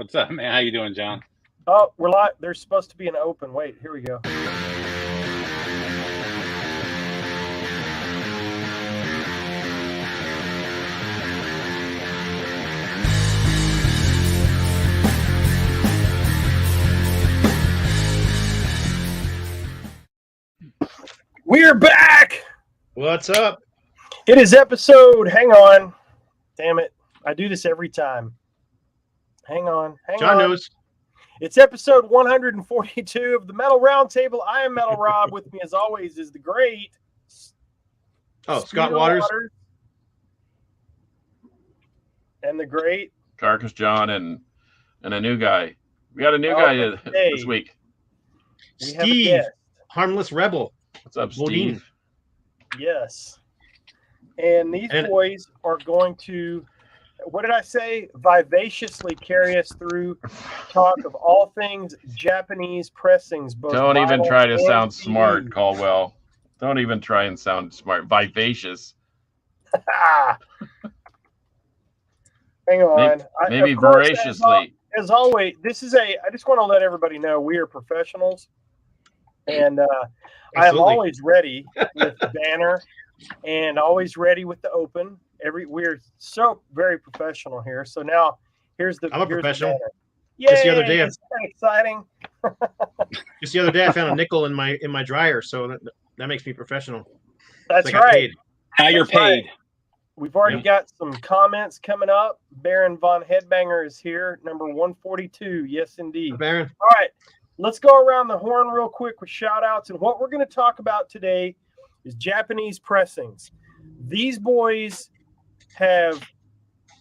What's up, man? How you doing, John? Oh, we're live. There's supposed to be an open. Wait, here we go. We're back. What's up? It is episode. Hang on. Damn it. I do this every time. Hang on. John knows. It's episode 142 of the Metal Roundtable. I am Metal Rob. With me, as always, is the great. Scott Waters. And the great. Carcass John and a new guy. We got a new guy this week. Steve, Harmless Rebel. What's up, Bodine. Steve? Yes. And these boys are going to, what did I say? Vivaciously carry us through talk of all things Japanese pressings. Both Don't even try to sound CD. smart, Caldwell. Don't even try and sound smart. Vivacious. Hang on. Maybe voraciously. As always, I just want to let everybody know we are professionals. And I am always ready with the banner and always ready with the open. We're so very professional here. So now here's the. I'm a professional. Yeah, just the other day, it's kind of exciting. Just the other day, I found a nickel in my dryer, so that makes me professional. That's right. Now you're paid. Right. We've already got some comments coming up. Baron von Headbanger is here, number 142. Yes, indeed. Baron. All right, let's go around the horn real quick with shout outs. And what we're going to talk about today is Japanese pressings. These boys have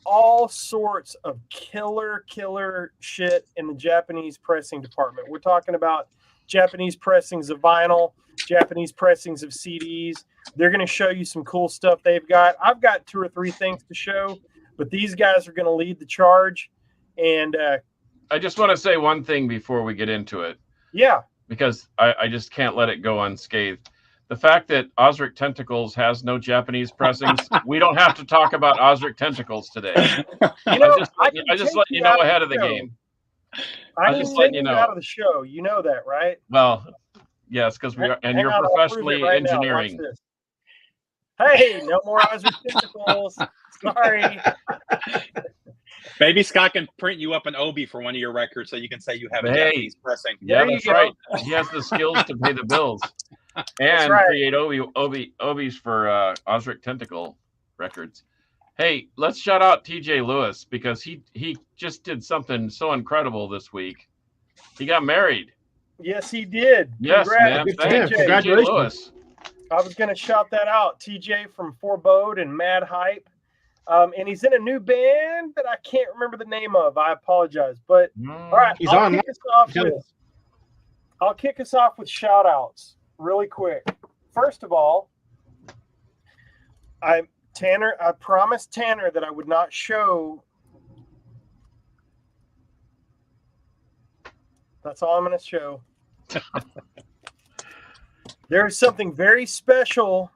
all sorts of killer shit in the Japanese pressing department. We're talking about Japanese pressings of vinyl, Japanese pressings of CDs. They're going to show you some cool stuff they've got. I've got 2 or 3 things to show, but these guys are going to lead the charge. And I just want to say one thing before we get into it. Yeah. Because I just can't let it go unscathed. The fact that Osric Tentacles has no Japanese pressings, we don't have to talk about Osric Tentacles today. I just let you know ahead of the game. I just let you know out of the show. You know that, right? Well, yes, because we are, and you're professionally engineering. Hey, no more Osric Tentacles. Sorry. Maybe Scott can print you up an Obi for one of your records so you can say you have a Japanese pressing. Yeah, that's right. He has the skills to pay the bills and create Obis for Osric Tentacle records. Hey, let's shout out TJ Lewis because he just did something so incredible this week. He got married. Yes, he did. Yes, man. Thanks, congratulations. Lewis. I was going to shout that out. TJ from Forebode and Mad Hype. And he's in a new band that I can't remember the name of. I apologize. But all right, I'll kick us off with shout outs really quick. First of all, I promised Tanner that I would not show. That's all I'm going to show. There's something very special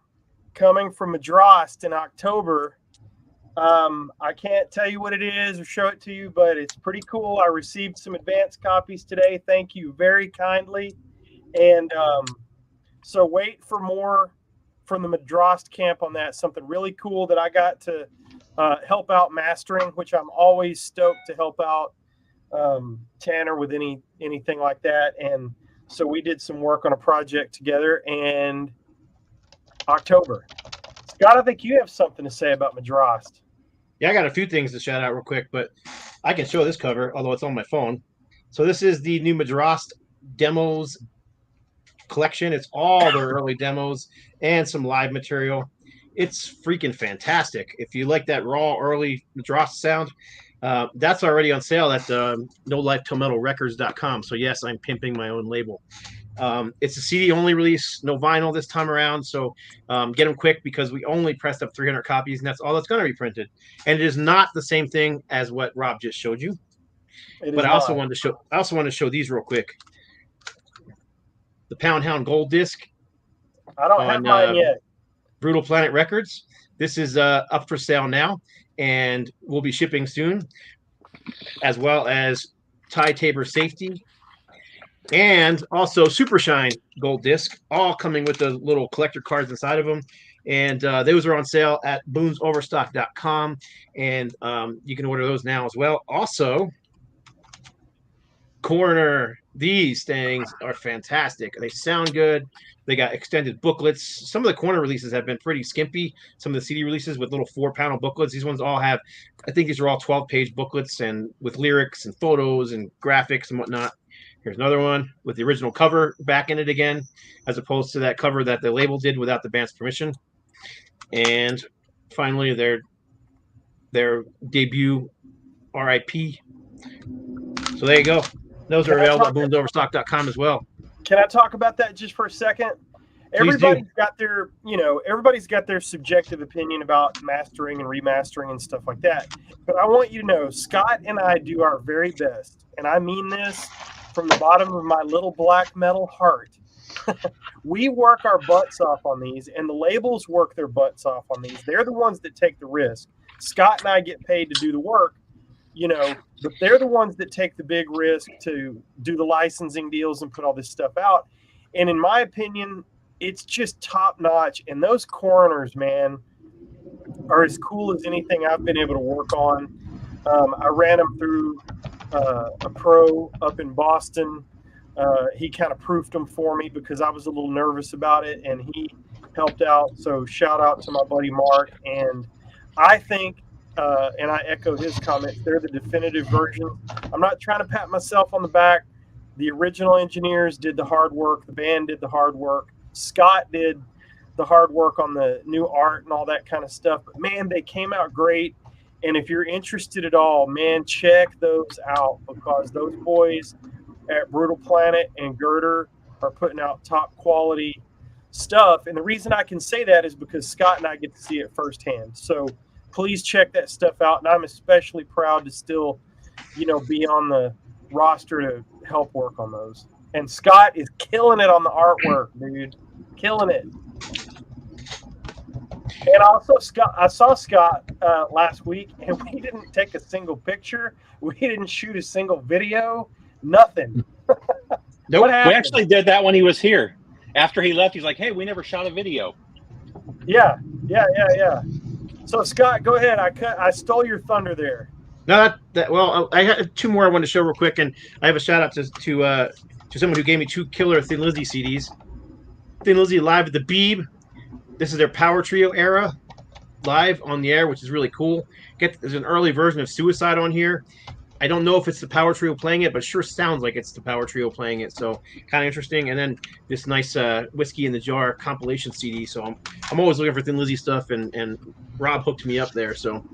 coming from Madrast in October. I can't tell you what it is or show it to you, but it's pretty cool. I received some advance copies today. Thank you very kindly. And so wait for more from the Madrast camp on that. Something really cool that I got to help out mastering, which I'm always stoked to help out Tanner with anything like that. And so we did some work on a project together and October. Scott, I think you have something to say about Madrast. Yeah, I got a few things to shout out real quick, but I can show this cover, although it's on my phone. So this is the new Madrast demos collection. It's all their early demos and some live material. It's freaking fantastic. If you like that raw early Madrast sound, that's already on sale at NoLifeTillMetalRecords.com. So yes, I'm pimping my own label. It's a CD only release, no vinyl this time around. So get them quick because we only pressed up 300 copies and that's all that's going to be printed. And it is not the same thing as what Rob just showed you. But I also wanted to show these real quick. The Pound Hound Gold disc. I don't have mine yet. Brutal Planet Records. This is up for sale now and will be shipping soon, as well as Tie Tabor Safety, and also Super Shine Gold Disc, all coming with the little collector cards inside of them. And those are on sale at boonsoverstock.com, and you can order those now as well. Also, Corner, these things are fantastic. They sound good. They got extended booklets. Some of the Corner releases have been pretty skimpy. Some of the CD releases with little 4-panel booklets. These ones all have, I think these are all 12-page booklets and with lyrics and photos and graphics and whatnot. Here's another one with the original cover back in it again, as opposed to that cover that the label did without the band's permission. And finally, their debut RIP. So there you go. Those are available at boonsoverstock.com as well. Can I talk about that just for a second? Everybody's got their, everybody's got their subjective opinion about mastering and remastering and stuff like that. But I want you to know, Scott and I do our very best, and I mean this from the bottom of my little black metal heart. We work our butts off on these, and the labels work their butts off on these. They're the ones that take the risk. Scott and I get paid to do the work, but they're the ones that take the big risk to do the licensing deals and put all this stuff out. And in my opinion, it's just top notch. And those Coroners, man, are as cool as anything I've been able to work on. I ran them through a pro up in Boston. He kind of proofed them for me because I was a little nervous about it, and he helped out. So shout out to my buddy Mark. And I think, and I echo his comments, they're the definitive version. I'm not trying to pat myself on the back. The original engineers did the hard work. The band did the hard work. Scott did the hard work on the new art and all that kind of stuff. But, man, they came out great. And if you're interested at all, man, check those out, because those boys at Brutal Planet and Girder are putting out top quality stuff. And the reason I can say that is because Scott and I get to see it firsthand. So please check that stuff out. And I'm especially proud to still, be on the roster to help work on those. And Scott is killing it on the artwork, dude. Killing it. And also, I saw Scott last week, and we didn't take a single picture. We didn't shoot a single video. Nothing. Nope. We actually did that when he was here. After he left, he's like, "Hey, we never shot a video." Yeah. So Scott, go ahead. I stole your thunder there. No, well, I had two more I wanted to show real quick, and I have a shout out to someone who gave me 2 killer Thin Lizzy CDs. Thin Lizzy live at the Beeb. This is their Power Trio era, live on the air, which is really cool. There's an early version of Suicide on here. I don't know if it's the Power Trio playing it, but it sure sounds like it's the Power Trio playing it. So kind of interesting. And then this nice Whiskey in the Jar compilation CD. So I'm always looking for Thin Lizzy stuff, and Rob hooked me up there. So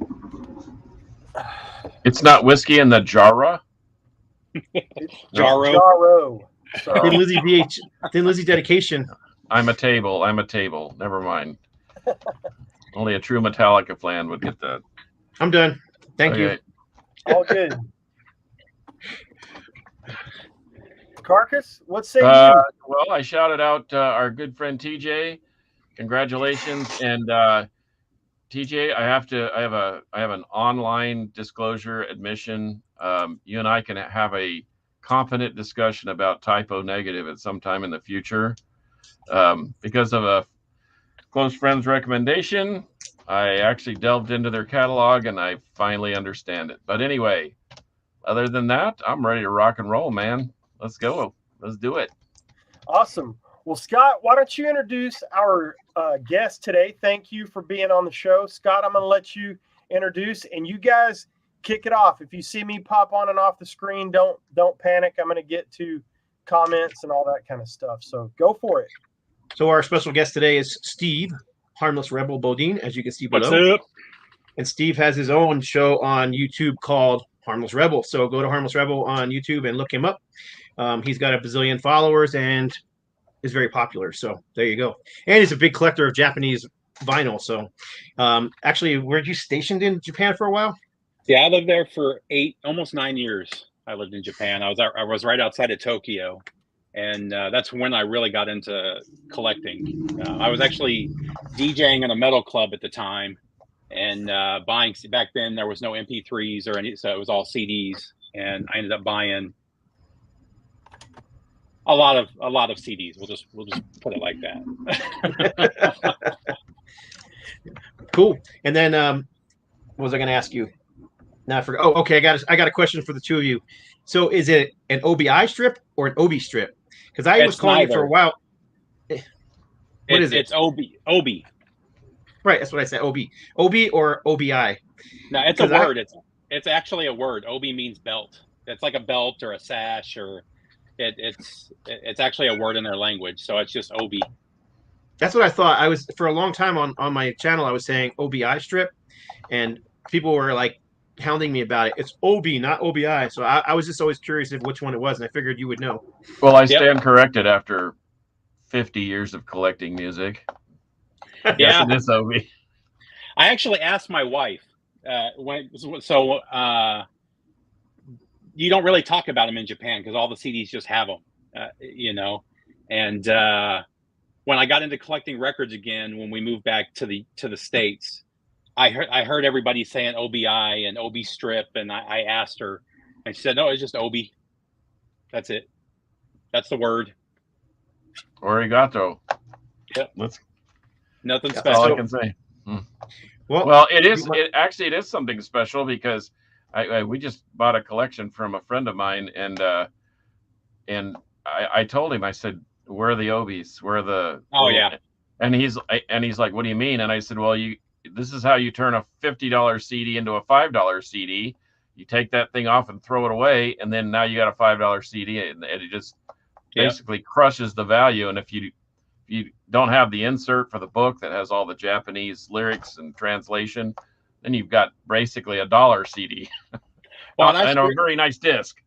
it's not Whiskey in the Jara. Jaro. Thin Lizzy dedication. I'm a table. Never mind. Only a true Metallica fan would get that. I'm done. Thank you. All good. Carcass, what say you? Well, I shouted out our good friend TJ. Congratulations. And TJ, I have an online disclosure admission. You and I can have a competent discussion about Typo Negative at some time in the future. Because of a close friend's recommendation, I actually delved into their catalog and I finally understand it. But anyway, other than that, I'm ready to rock and roll, man. Let's go. Let's do it. Awesome. Well, Scott, why don't you introduce our guest today? Thank you for being on the show. Scott, I'm going to let you introduce, and you guys kick it off. If you see me pop on and off the screen, don't panic. I'm going to get to comments and all that kind of stuff. So go for it. So our special guest today is Steve, Harmless Rebel Bodine, as you can see below. What's up? And Steve has his own show on YouTube called Harmless Rebel. So go to Harmless Rebel on YouTube and look him up. He's got a bazillion followers and is very popular. So there you go. And he's a big collector of Japanese vinyl. So actually, were you stationed in Japan for a while? Yeah, I lived there for almost 9 years. I lived in Japan. I was right outside of Tokyo. And that's when I really got into collecting. I was actually DJing in a metal club at the time, and buying. Back then, there was no MP3s or any, so it was all CDs. And I ended up buying A lot of CDs. We'll just put it like that. Cool. And then what was I going to ask you? Now I forgot. Oh, okay. I got a question for the two of you. So is it an OBI strip or an OB strip? Because I was calling it for a while. What is it? It's OB. Right, that's what I said. OB or OBI. No, it's a word. It's actually a word. OB means belt. It's like a belt or a sash, or it's actually a word in their language. So it's just OB. That's what I thought. I was for a long time on my channel. I was saying OBI strip, and people were like hounding me about it. It's OB, not OBI. So I was just always curious of which one it was, and I figured you would know. Well, I stand corrected after 50 years of collecting music. Yeah, yes, it is OB. I actually asked my wife you don't really talk about them in Japan because all the CDs just have them, you know. And when I got into collecting records again, when we moved back to the States, I heard everybody saying OBI and OB strip, and I asked her, and she said, "No, it's just OB. That's it. That's the word." Arigato. Yep. Nothing That's special. all I can say. Well, it is. It is something special because we just bought a collection from a friend of mine, and I told him, I said, "Where are the Obies? Where are the?" Oh yeah. And he's like, "What do you mean?" And I said, "Well, this is how you turn a $50 CD into a $5 CD. You take that thing off and throw it away, and then now you got a $5 CD, and it just basically crushes the value. And if you don't have the insert for the book that has all the Japanese lyrics and translation, then you've got basically $1 CD. Well, and a very nice disc.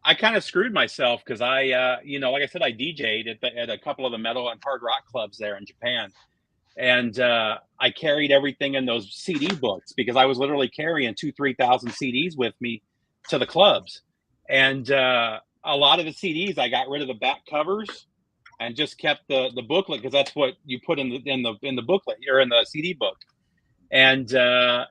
I kind of screwed myself because I, like I said, I DJ'd at a couple of the metal and hard rock clubs there in Japan. And I carried everything in those CD books because I was literally carrying 2,000-3,000 CDs with me to the clubs. And a lot of the CDs, I got rid of the back covers and just kept the booklet because that's what you put in the booklet or in the CD book. And I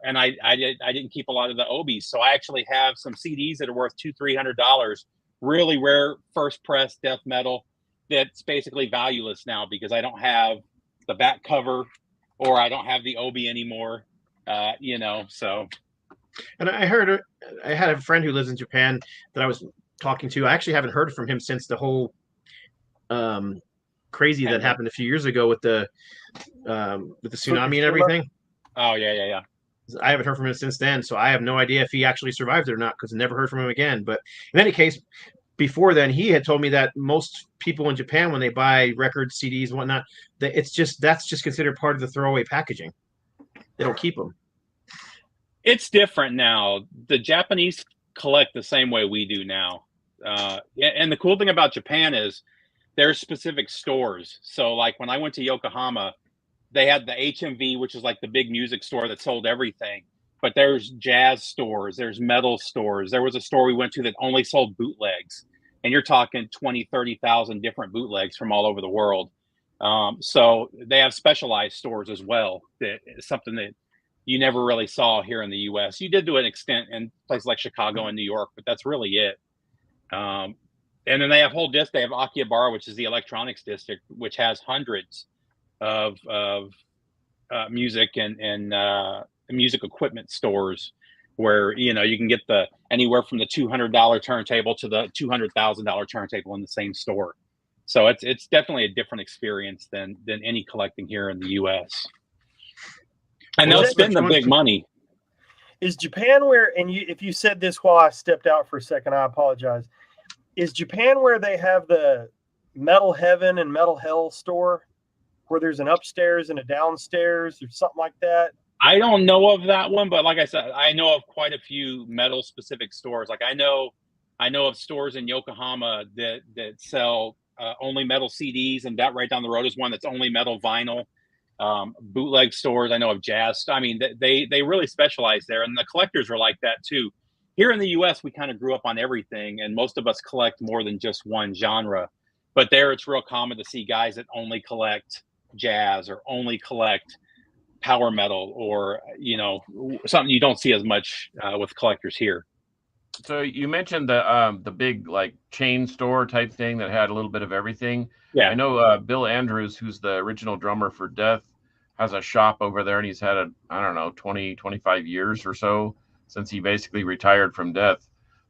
didn't keep a lot of the Obies, so I actually have some CDs that are worth $200-300, really rare first press death metal that's basically valueless now because I don't have the back cover or I don't have the Obi anymore. So. And I had a friend who lives in Japan that I was talking to. I actually haven't heard from him since the whole crazy that happened a few years ago with the tsunami and everything. Oh yeah. I haven't heard from him since then, so I have no idea if he actually survived it or not because I never heard from him again. But in any case, before then, he had told me that most people in Japan, when they buy records, CDs, and whatnot, that's just considered part of the throwaway packaging. They don't keep them. It's different now. The Japanese collect the same way we do now. And the cool thing about Japan is there's specific stores. So like when I went to Yokohama, they had the HMV, which is like the big music store that sold everything. But there's jazz stores, there's metal stores. There was a store we went to that only sold bootlegs. And you're talking 20, 30,000 different bootlegs from all over the world. So they have specialized stores as well. That is something that you never really saw here in the U.S. You did to an extent in places like Chicago and New York, but that's really it. And then they have whole disc. They have Akihabara, which is the electronics district, which has hundreds of music and music equipment stores where you can get anywhere from the $200 turntable to the $200,000 turntable in the same store. So it's definitely a different experience than any collecting here in the U.S. And they'll spend the big money. Is Japan where? And if you said this while I stepped out for a second, I apologize. Is Japan where they have the Metal Heaven and Metal Hell store, where there's an upstairs and a downstairs or something like that? I don't know of that one, but like I said, I know of quite a few metal specific stores. Like I know of stores in Yokohama that sell only metal CDs, and that right down the road is one that's only metal vinyl. Bootleg stores. I know of jazz. I mean, they really specialize there, and the collectors are like that too. Here in the U.S., we kind of grew up on everything, and most of us collect more than just one genre. But there, it's real common to see guys that only collect jazz or only collect power metal, or something you don't see as much with collectors here. So you mentioned the big like chain store type thing that had a little bit of everything. Yeah. I know Bill Andrews, who's the original drummer for Death, has a shop over there, and he's had I don't know, 20, 25 years or so since he basically retired from Death.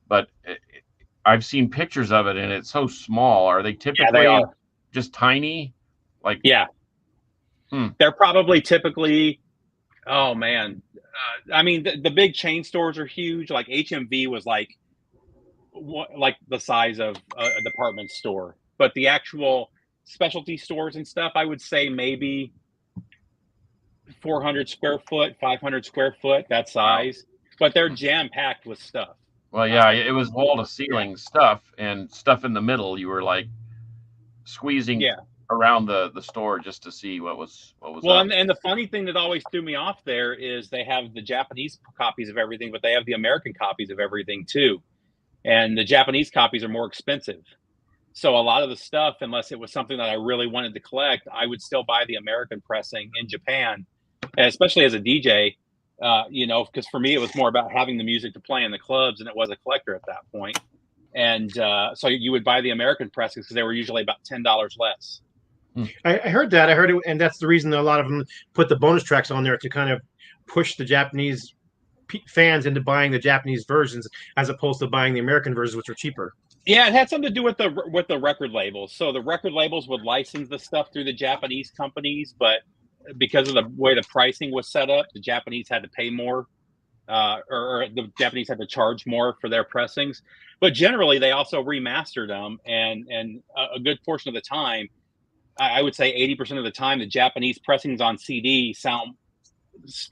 But I've seen pictures of it, and it's so small. Are they typically Yeah, they are. just tiny? Like, Yeah. They're probably typically, oh man. I mean, the big chain stores are huge. Like HMV was like the size of a department store. But the actual specialty stores and stuff, I would say maybe 400 square foot, 500 square foot, that size. But they're jam packed with stuff. well, yeah, it was wall to ceiling stuff and stuff in the middle. You were like squeezing around the store just to see what was well, up. And the funny thing that always threw me off there is they have the Japanese copies of everything, but they have the American copies of everything too. And the Japanese copies are more expensive. So a lot of the stuff, unless it was something that I really wanted to collect, I would still buy the American pressing in Japan, especially as a DJ, because for me, it was more about having the music to play in the clubs than it was a collector at that point. And so you would buy the American pressings because they were usually about $10 less. I heard that. I heard it, and that's the reason a lot of them put the bonus tracks on there to kind of push the Japanese fans into buying the Japanese versions as opposed to buying the American versions, which are cheaper. Yeah, it had something to do with the record labels. So the record labels would license the stuff through the Japanese companies, but because of the way the pricing was set up, the Japanese had to pay more, or the Japanese had to charge more for their pressings. But generally, they also remastered them, and a good portion of the time, I would say 80% of the time, the Japanese pressings on CD sound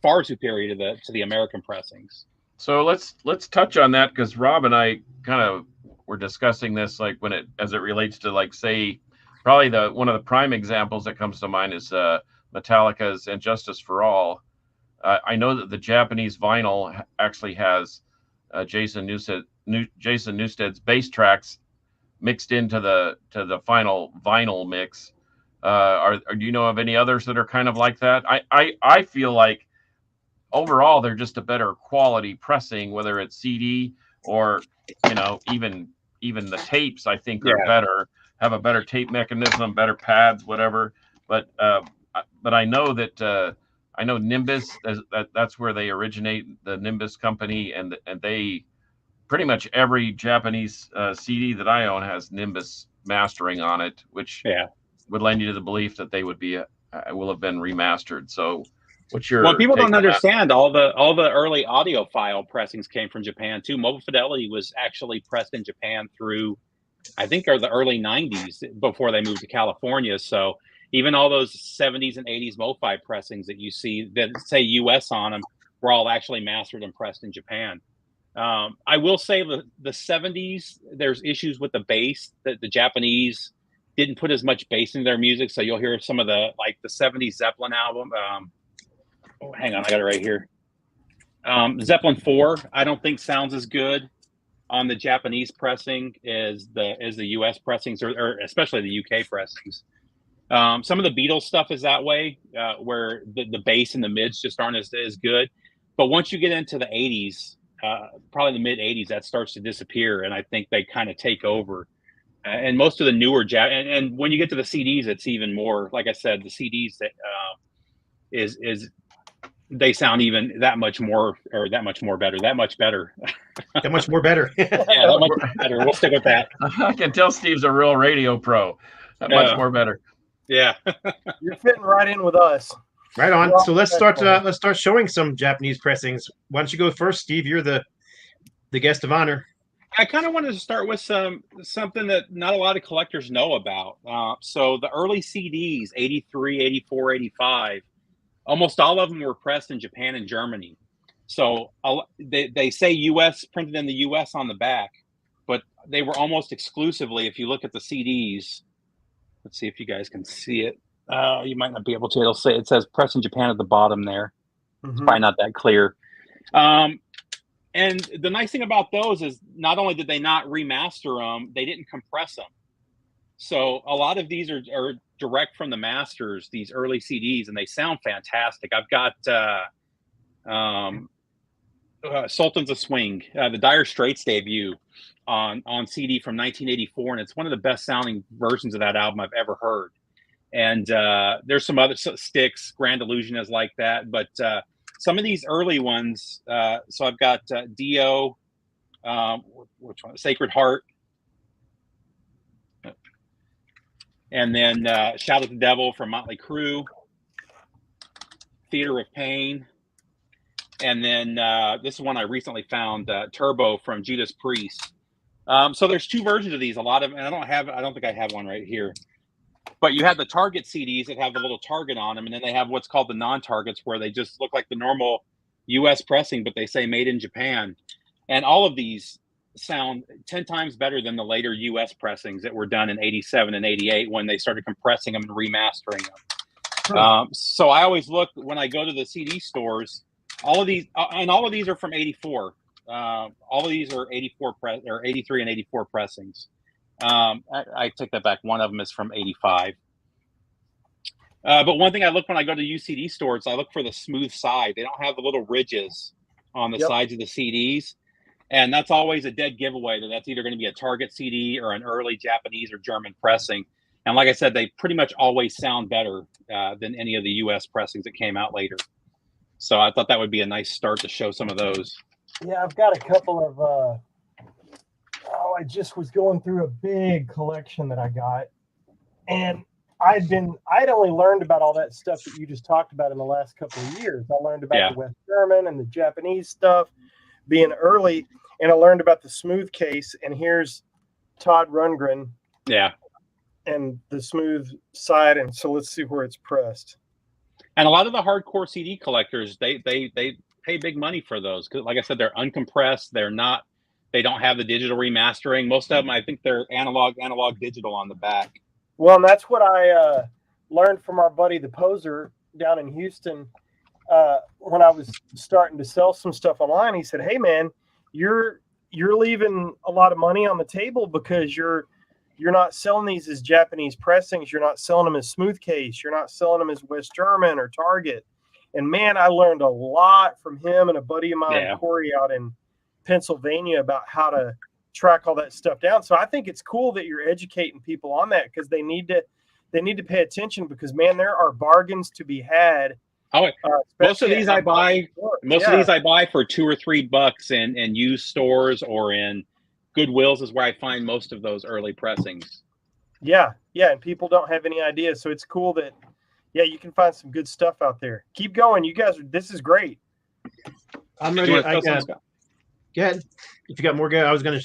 far superior to the American pressings. So let's touch on that, because Rob and I kind of were discussing this, like as it relates to, like, say, probably one of the prime examples that comes to mind is Metallica's "And Justice for All." I know that the Japanese vinyl actually has Jason Newsted's bass tracks mixed into the final vinyl mix. Do you know of any others that are kind of like that? I feel like overall they're just a better quality pressing, whether it's CD or even the tapes. I think are better, have a better tape mechanism, better pads, whatever. But I know that I know Nimbus, that's where they originate, the Nimbus company, and they pretty much every Japanese CD that I own has Nimbus mastering on it, which would lend you to the belief that they would be will have been remastered. So what's your people don't understand, all the early audiophile pressings came from Japan too. Mobile Fidelity was actually pressed in Japan through, I think, the early 90s before they moved to California. So even all those 70s and 80s MoFi pressings that you see that say US on them were all actually mastered and pressed in Japan. I will say the 70s, there's issues with the bass, that the Japanese didn't put as much bass in their music. So you'll hear some of the 70s Zeppelin album. Hang on, I got it right here. Zeppelin 4, I don't think sounds as good on the Japanese pressing as the US pressings, or especially the UK pressings. Some of the Beatles stuff is that way, where the bass and the mids just aren't as good. But once you get into the 80s, probably the mid 80s, that starts to disappear, and I think they kind of take over. And most of the newer and when you get to the CDs, it's even more. Like I said, the CDs that is they sound even that much more better. That much more better. That much more better. Yeah, that much better. We'll stick with that. I can tell Steve's a real radio pro. That much more better. Yeah. You're fitting right in with us. Right on. So let's start showing some Japanese pressings. Why don't you go first, Steve? You're the guest of honor. I kind of wanted to start with something that not a lot of collectors know about. So the early CDs, 83, 84, 85, almost all of them were pressed in Japan and Germany. So they say US, printed in the US on the back, but they were almost exclusively, if you look at the CDs, let's see if you guys can see it. You might not be able to. It says press in Japan at the bottom there. Mm-hmm. It's probably not that clear. And the nice thing about those is not only did they not remaster them, they didn't compress them. So a lot of these are direct from the masters, these early CDs, and they sound fantastic. I've got Sultans of Swing, the Dire Straits debut on CD from 1984, and it's one of the best sounding versions of that album I've ever heard. And there's some other Styx, Grand Illusion is like that, but some of these early ones. So I've got Dio, which one? Sacred Heart, and then Shout at the Devil from Motley Crue, Theater of Pain, and then this is one I recently found, Turbo from Judas Priest. So there's two versions of these. A lot of, and I don't think I have one right here. But you have the Target CDs that have the little target on them, and then they have what's called the non-targets, where they just look like the normal U.S. pressing, but they say made in Japan. And all of these sound 10 times better than the later U.S. pressings that were done in 87 and 88 when they started compressing them and remastering them. So I always look, when I go to the CD stores, all of these are from 84. All of these are 83 and 84 pressings. I take that back. One of them is from 85. But one thing I look when I go to UCD stores, I look for the smooth side. They don't have the little ridges on the sides of the CDs. And that's always a dead giveaway that's either going to be a Target CD or an early Japanese or German pressing. And like I said, they pretty much always sound better than any of the US pressings that came out later. So I thought that would be a nice start to show some of those. Yeah, I've got a couple of I just was going through a big collection that I got, and I'd only learned about all that stuff that you just talked about in the last couple of years. I learned about the West German and the Japanese stuff being early, and I learned about the smooth case, and here's Todd Rundgren. Yeah. And the smooth side, and so let's see where it's pressed. And a lot of the hardcore CD collectors, they pay big money for those, because like I said, they're uncompressed. They don't have the digital remastering. Most of them, I think they're analog digital on the back. Well, and that's what I learned from our buddy the Poser down in Houston when I was starting to sell some stuff online. He said, "Hey man, you're leaving a lot of money on the table because you're not selling these as Japanese pressings. You're not selling them as smooth case. You're not selling them as West German or Target." And man, I learned a lot from him and a buddy of mine, Corey, out in Pennsylvania, about how to track all that stuff down. So I think it's cool that you're educating people on that, because they need to pay attention, because man, there are bargains to be had. Most of these I buy for $2 or $3 in used stores or in Goodwills is where I find most of those early pressings. Yeah, and people don't have any idea. So it's cool that you can find some good stuff out there. Keep going, you guys. This is great. I'm ready. Go ahead. If you got more, I was gonna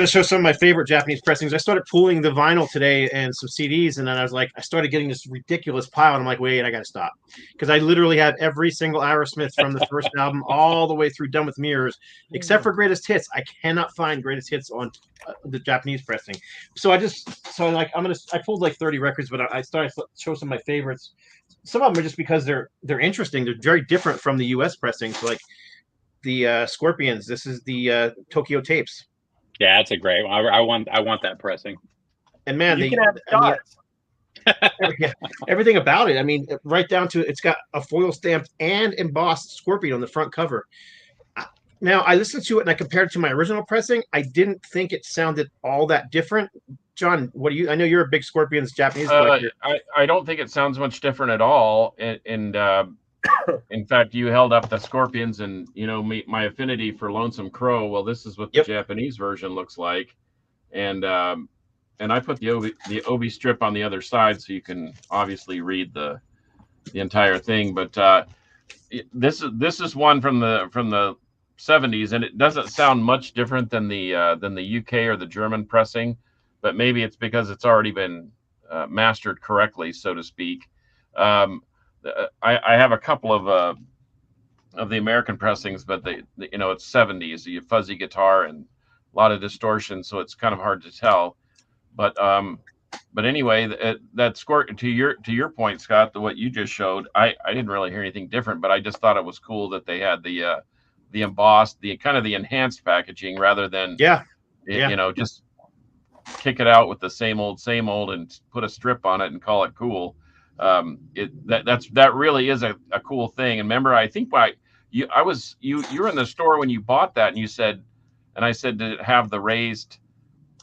show some of my favorite Japanese pressings. I started pulling the vinyl today and some CDs, and then I started getting this ridiculous pile, and I'm like, wait, I gotta stop, because I literally have every single Aerosmith from the first album all the way through Done with Mirrors, except for Greatest Hits. I cannot find Greatest Hits on the Japanese pressing. So I pulled like 30 records, but I started to show some of my favorites. Some of them are just because they're interesting. They're very different from the US pressing. So like the Scorpions. This is the Tokyo tapes. Yeah, that's a great one. I want that pressing. And man, you can have shots. Everything about it. I mean, right down to it's got a foil stamped and embossed Scorpion on the front cover. Now, I listened to it and I compared it to my original pressing. I didn't think it sounded all that different. John, I know you're a big Scorpions Japanese collector. I don't think it sounds much different at all. And in fact, you held up the Scorpions, and my affinity for Lonesome Crow. Well, this is what the Japanese version looks like, and I put the Obi strip on the other side so you can obviously read the entire thing. But this is one from the 70s, and it doesn't sound much different than the UK or the German pressing, but maybe it's because it's already been mastered correctly, so to speak. I have a couple of the American pressings, but it's 70s. You have fuzzy guitar and a lot of distortion, so it's kind of hard to tell. But anyway, to your point, Scott, what you just showed, I didn't really hear anything different, but I just thought it was cool that they had the embossed, the kind of the enhanced packaging rather than just kick it out with the same old and put a strip on it and call it cool. That really is a cool thing. And remember, I think you were in the store when you bought that, and you said, and I said, did it have the raised?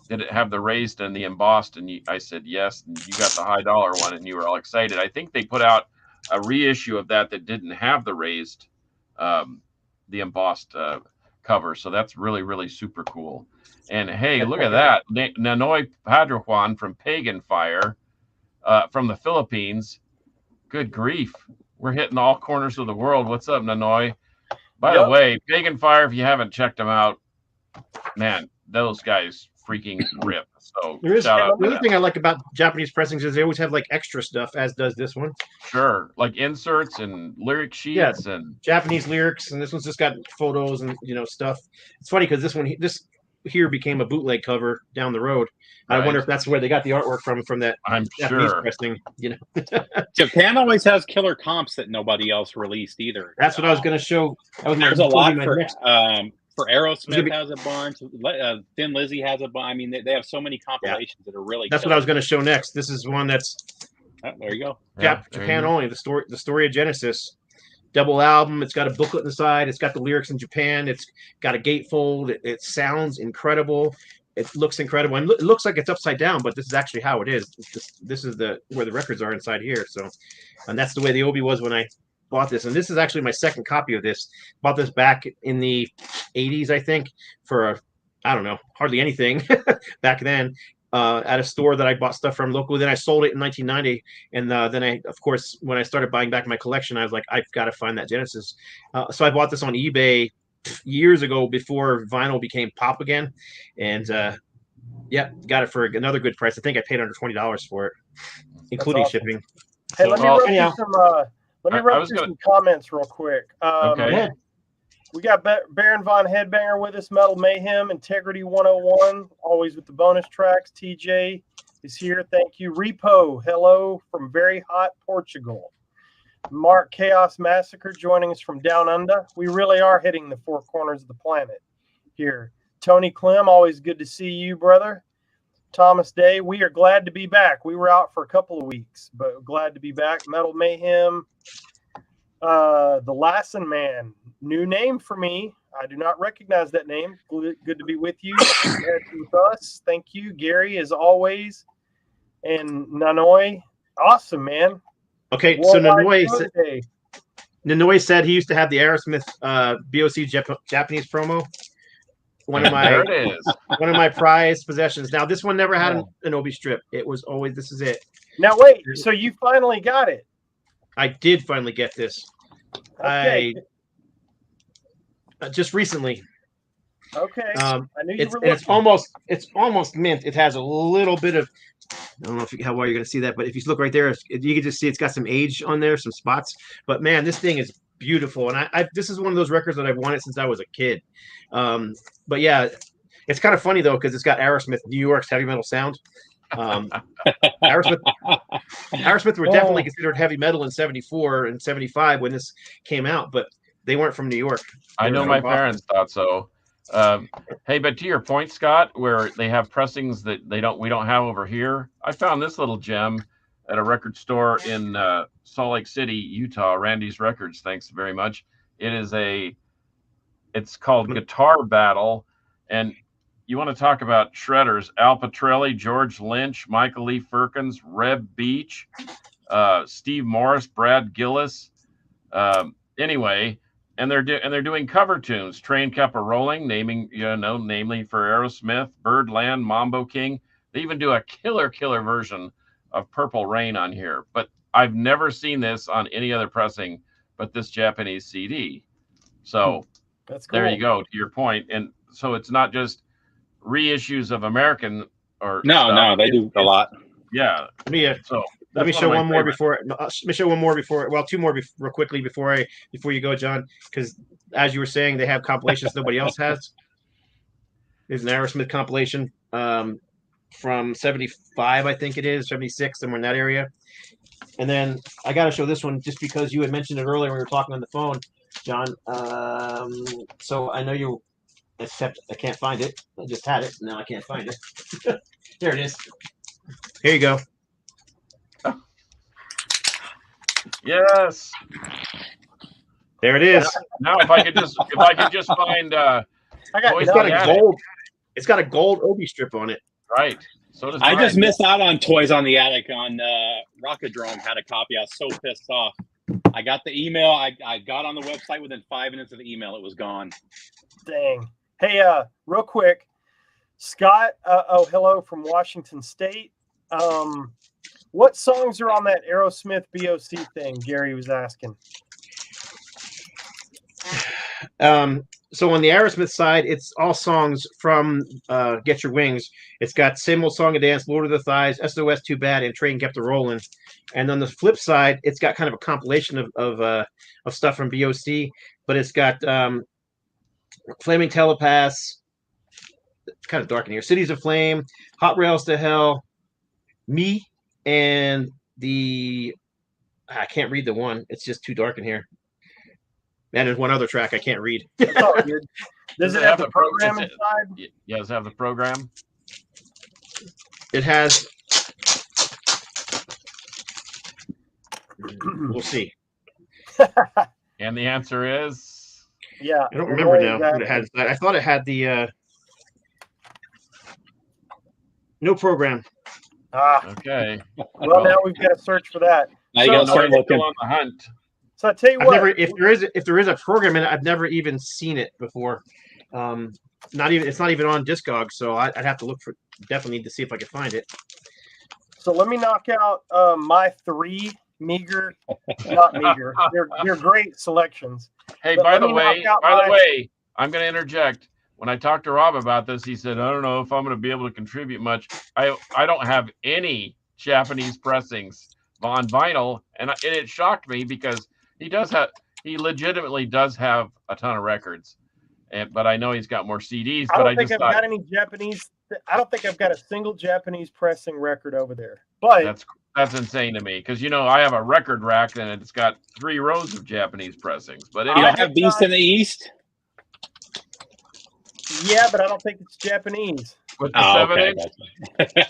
Did it have the raised and the embossed? And I said yes. And you got the high dollar one, and you were all excited. I think they put out a reissue of that didn't have the raised, the embossed cover. So that's really, really super cool. And hey, look at that. Nanoy Padrajuan from Pagan Fire from the Philippines. Good grief. We're hitting all corners of the world. What's up, Nanoy? By the way, Pagan Fire, if you haven't checked them out, man, those guys freaking rip. So shout out. The other thing I like about Japanese pressings is they always have like extra stuff, as does this one. Sure, like inserts and lyric sheets and Japanese lyrics, and this one's just got photos and stuff. It's funny because this here became a bootleg cover down the road. Right. I wonder if that's where they got the artwork from that I'm Japanese sure. pressing. Japan always has killer comps that nobody else released either. That's what I was going to show. There's a lot for Aerosmith has a bunch. Thin Lizzy has a bunch. I mean, they have so many compilations that are really. That's what I was going to show next. This is one that's. Oh, there you go. Japan only. The story of Genesis. Double album. It's got a booklet inside. It's got the lyrics in Japan. It's got a gatefold. It sounds incredible. It looks incredible. And it looks like it's upside down, but this is actually how it is. This is where the records are inside here. So, and that's the way the Obi was when I bought this. And this is actually my second copy of this. Bought this back in the 80s, I think, for I don't know, hardly anything back then. At a store that I bought stuff from locally. Then I sold it in 1990. And then I, of course, when I started buying back my collection, I was like, I've got to find that Genesis. So I bought this on eBay years ago before vinyl became pop again. And got it for another good price. I think I paid under $20 for it, including shipping. Hey, let me run through some comments real quick. Okay. We got Baron Von Headbanger with us, Metal Mayhem, Integrity 101, always with the bonus tracks. TJ is here. Thank you. Repo, hello from very hot Portugal. Mark Chaos Massacre joining us from down under. We really are hitting the four corners of the planet here. Tony Clem, always good to see you, brother. Thomas Day, we are glad to be back. We were out for a couple of weeks, but glad to be back. Metal Mayhem. The Lassen Man, new name for me. I do not recognize that name. Good to be with you. With us. Thank you, Gary, as always. And Nanoy, awesome, man. Okay, so Nanoy said he used to have the Aerosmith BOC Japanese promo. One of my prized possessions. Now this one never had an Obi strip. It was always this is it. Now wait, so you finally got it? I did finally get this. Okay. Just recently. Okay. I knew you were looking. It's almost mint. It has a little bit of. I don't know how well you're going to see that, but if you look right there, you can just see it's got some age on there, some spots. But man, this thing is beautiful, and I this is one of those records that I've wanted since I was a kid. But yeah, it's kind of funny though because it's got Aerosmith, New York's heavy metal sound. Aerosmith were definitely considered heavy metal in 74 and 75 when this came out, but they weren't from New York. I know my parents thought so. Hey, but to your point, Scott, where they have pressings that we don't have over here, I found this little gem at a record store in Salt Lake City, Utah, Randy's Records. Thanks very much. It's called Guitar Battle, and you want to talk about shredders? Al Pitrelli, George Lynch, Michael Lee Firkins, Reb Beach, Steve Morris, Brad Gillis. Anyway, and they're doing cover tunes. Train Kept a Rolling, namely for Aerosmith, Birdland, Mambo King. They even do a killer version of Purple Rain on here. But I've never seen this on any other pressing but this Japanese CD. So that's cool. There you go, to your point. And so it's not just reissues of American or no, they do a lot. Yeah. Let me show one more before. Well, two more real quickly before you go, John. Because as you were saying, they have compilations nobody else has. There's an Aerosmith compilation from 75, I think it is, 76, somewhere in that area. And then I got to show this one just because you had mentioned it earlier when we were talking on the phone, John. So I know you. Except I can't find it. I just had it. Now I can't find it. There it is. Here you go. Yes. There it is. Now, if I could just find It's got a gold. It's got a gold Obi strip on it. Right. So does I mine. just missed out on Toys on the Attic on Rockadrome had a copy. I was so pissed off. I got the email. I got on the website within 5 minutes of the email. It was gone. Dang. Hey, real quick, Scott. Hello from Washington State. What songs are on that Aerosmith BOC thing? Gary was asking. So on the Aerosmith side, it's all songs from Get Your Wings. It's got Same Old Song and Dance, Lord of the Thighs, SOS Too Bad, and Train Kept a Rollin'. And on the flip side, it's got kind of a compilation of stuff from BOC, but it's got Flaming Telepaths. It's kind of dark in here. Cities of Flame, Hot Rails to Hell, Me, and I can't read the one. It's just too dark in here. And there's one other track I can't read. That's all good. Does it have the program inside? Yeah, does it have the program? It has. We'll see. And the answer is? Yeah. I don't remember now what it had. I thought it had the no program. Okay. Well, now we've got to search for that. Now you got to start looking on the hunt. So I tell you what, if there is a program in it, I've never even seen it before. It's not even on Discogs, so I'd have to look for. Definitely need to see if I can find it. So let me knock out my three meager, not meager. They're great selections. Hey, by the way, I'm going to interject. When I talked to Rob about this, he said, "I don't know if I'm going to be able to contribute much. I don't have any Japanese pressings on vinyl," and it shocked me because he legitimately does have a ton of records, but I know he's got more CDs. I don't think I've got any Japanese. I don't think I've got a single Japanese pressing record over there. But that's insane to me because I have a record rack and it's got 3 rows of Japanese pressings. But you don't have Beast in the East. Yeah, but I don't think it's Japanese. With the 7-inch?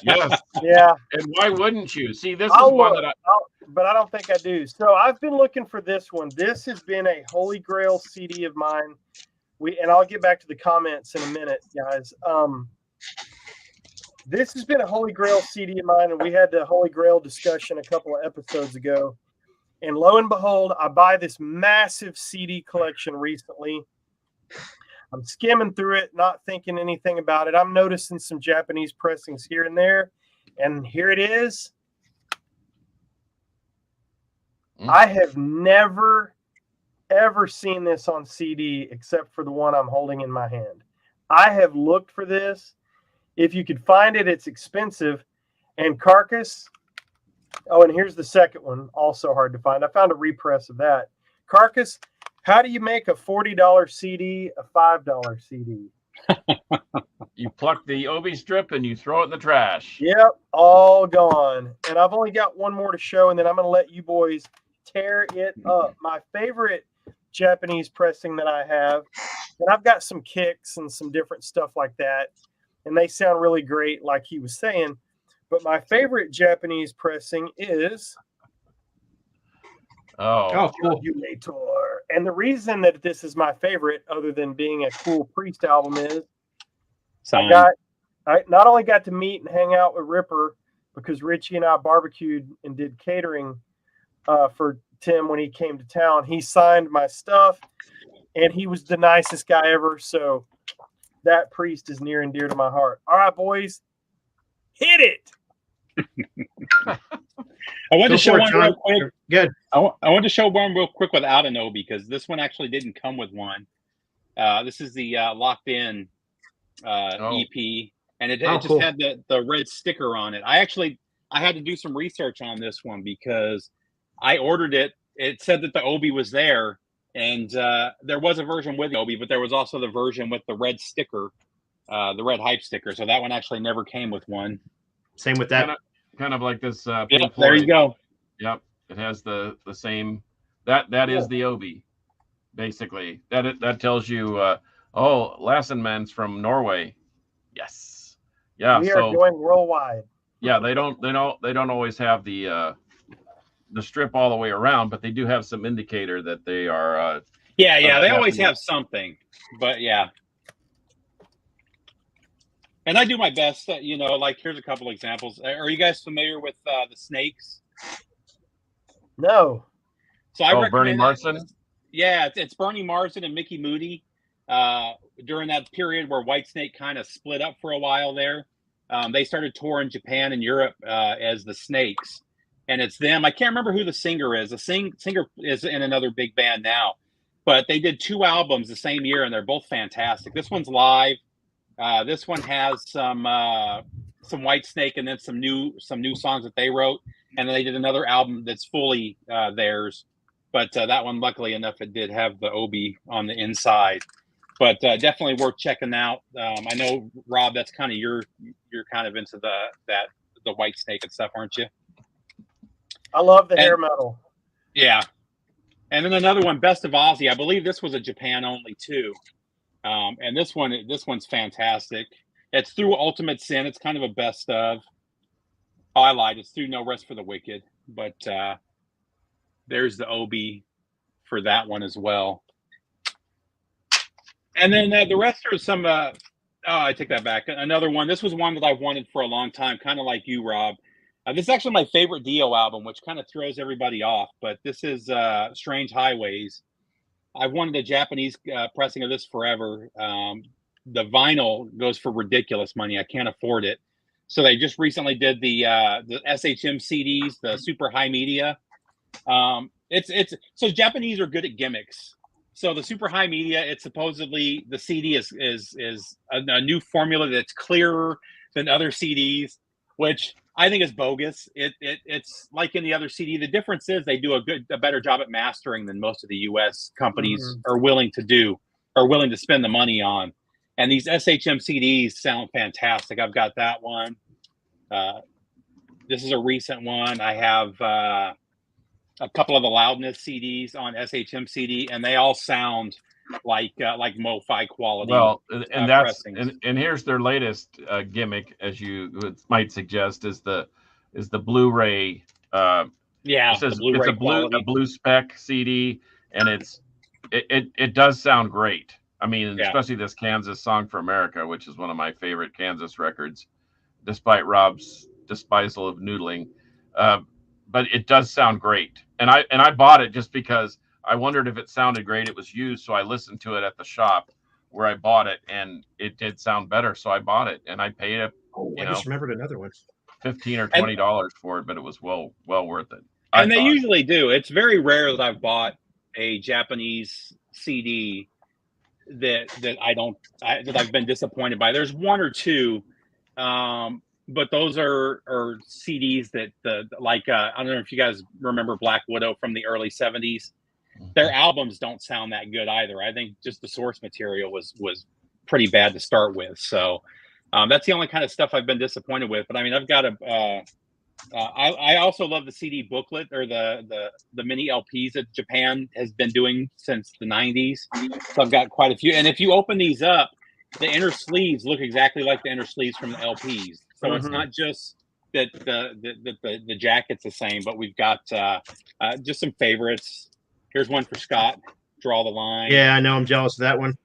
Yes. Yeah. And why wouldn't you? See, this is one that but I don't think I do. So I've been looking for this one. This has been a holy grail CD of mine. And I'll get back to the comments in a minute, guys. This has been a holy grail CD of mine, and we had the holy grail discussion a couple of episodes ago. And lo and behold, I buy this massive CD collection recently. I'm skimming through it, not thinking anything about it. I'm noticing some Japanese pressings here and there. And here it is. I have never, ever seen this on CD except for the one I'm holding in my hand. I have looked for this. If you could find it, it's expensive. And Carcass. Oh, and here's the second one. Also hard to find. I found a repress of that. Carcass. How do you make a $40 CD a $5 CD? You pluck the Obi strip and you throw it in the trash. Yep, all gone. And I've only got one more to show, and then I'm going to let you boys tear it up. My favorite Japanese pressing that I have, and I've got some kicks and some different stuff like that, and they sound really great, like he was saying. But my favorite Japanese pressing is cool. And the reason that this is my favorite, other than being a cool Priest album, is I not only got to meet and hang out with Ripper because Richie and I barbecued and did catering for Tim when he came to town. He signed my stuff, and he was the nicest guy ever. So that Priest is near and dear to my heart. All right, boys, hit it. I want to show one real quick. Good. I want to show one real quick without an Obi because this one actually didn't come with one. This is the Locked In EP, and it just cool. had the red sticker on it. I had to do some research on this one because I ordered it. It said that the Obi was there, and there was a version with the Obi, but there was also the version with the red sticker, the red hype sticker. So that one actually never came with one. Same with that. Kind of like this. Yep, there you go. Yep, it has the same. That is the Obi, basically. That tells you. Lassenmann's from Norway. Yes. Yeah. We are going worldwide. Yeah, they don't always have the strip all the way around, but they do have some indicator that they are Yeah. They always have something, but yeah. And I do my best. Like here's a couple examples. Are you guys familiar with the Snakes? No. So I recommend Bernie Marsden. Yeah, it's Bernie Marsden and Mickey Moody. During that period where Whitesnake kind of split up for a while there, they started touring Japan and Europe as the Snakes, and it's them. I can't remember who the singer is. The singer is in another big band now, but they did 2 albums the same year, and they're both fantastic. This one's live. This one has some Whitesnake and then some new songs that they wrote, and then they did another album that's fully theirs. But that one, luckily enough, it did have the Obi on the inside. But definitely worth checking out. I know, Rob, that's kind of you're kind of into the Whitesnake and stuff, aren't you? I love the hair metal. Yeah. And then another one, Best of Ozzy. I believe this was a Japan only too. And this one's fantastic. It's through Ultimate Sin. It's kind of a best of. Oh, I lied. It's through No Rest for the Wicked. But there's the Obi for that one as well. And then the rest are some. I take that back. Another one. This was one that I've wanted for a long time, kind of like you, Rob. This is actually my favorite Dio album, which kind of throws everybody off. But this is Strange Highways. I've wanted a Japanese pressing of this forever. The vinyl goes for ridiculous money. I can't afford it. So they just recently did the SHM CDs, the super high media. So Japanese are good at gimmicks. So the super high media, it's supposedly the CD is a new formula that's clearer than other CDs, which I think is bogus. It's like in the other CD. The difference is they do a better job at mastering than most of the U.S. companies are willing to spend the money on. And these SHM CDs sound fantastic. I've got that one. This is a recent one. I have a couple of the Loudness CDs on SHM CD, and they all sound like MoFi quality. Well, and that's and here's their latest gimmick, as you might suggest, is the Blu-ray. It says it's a blue spec CD, and it does sound great. I mean, especially this Kansas Song for America, which is one of my favorite Kansas records, despite Rob's despisal of noodling. But it does sound great, and I bought it just because I wondered if it sounded great. It was used, so I listened to it at the shop where I bought it, and it did sound better, so I bought it, and I paid it. I just remembered another one. $15 or $20 for it, but it was well worth it. And they usually do. It's very rare that I've bought a Japanese CD that I've been disappointed by. There's one or two. But those are CDs that I don't know if you guys remember Black Widow from the early 70s. Their albums don't sound that good either. I think just the source material was pretty bad to start with. So that's the only kind of stuff I've been disappointed with. But I mean, I've got I also love the CD booklet or the mini LPs that Japan has been doing since the 90s. So I've got quite a few. And if you open these up, the inner sleeves look exactly like the inner sleeves from the LPs. So it's not just that the jacket's the same, but we've got just some favorites. Here's one for Scott. Draw the line. Yeah, I know. I'm jealous of that one.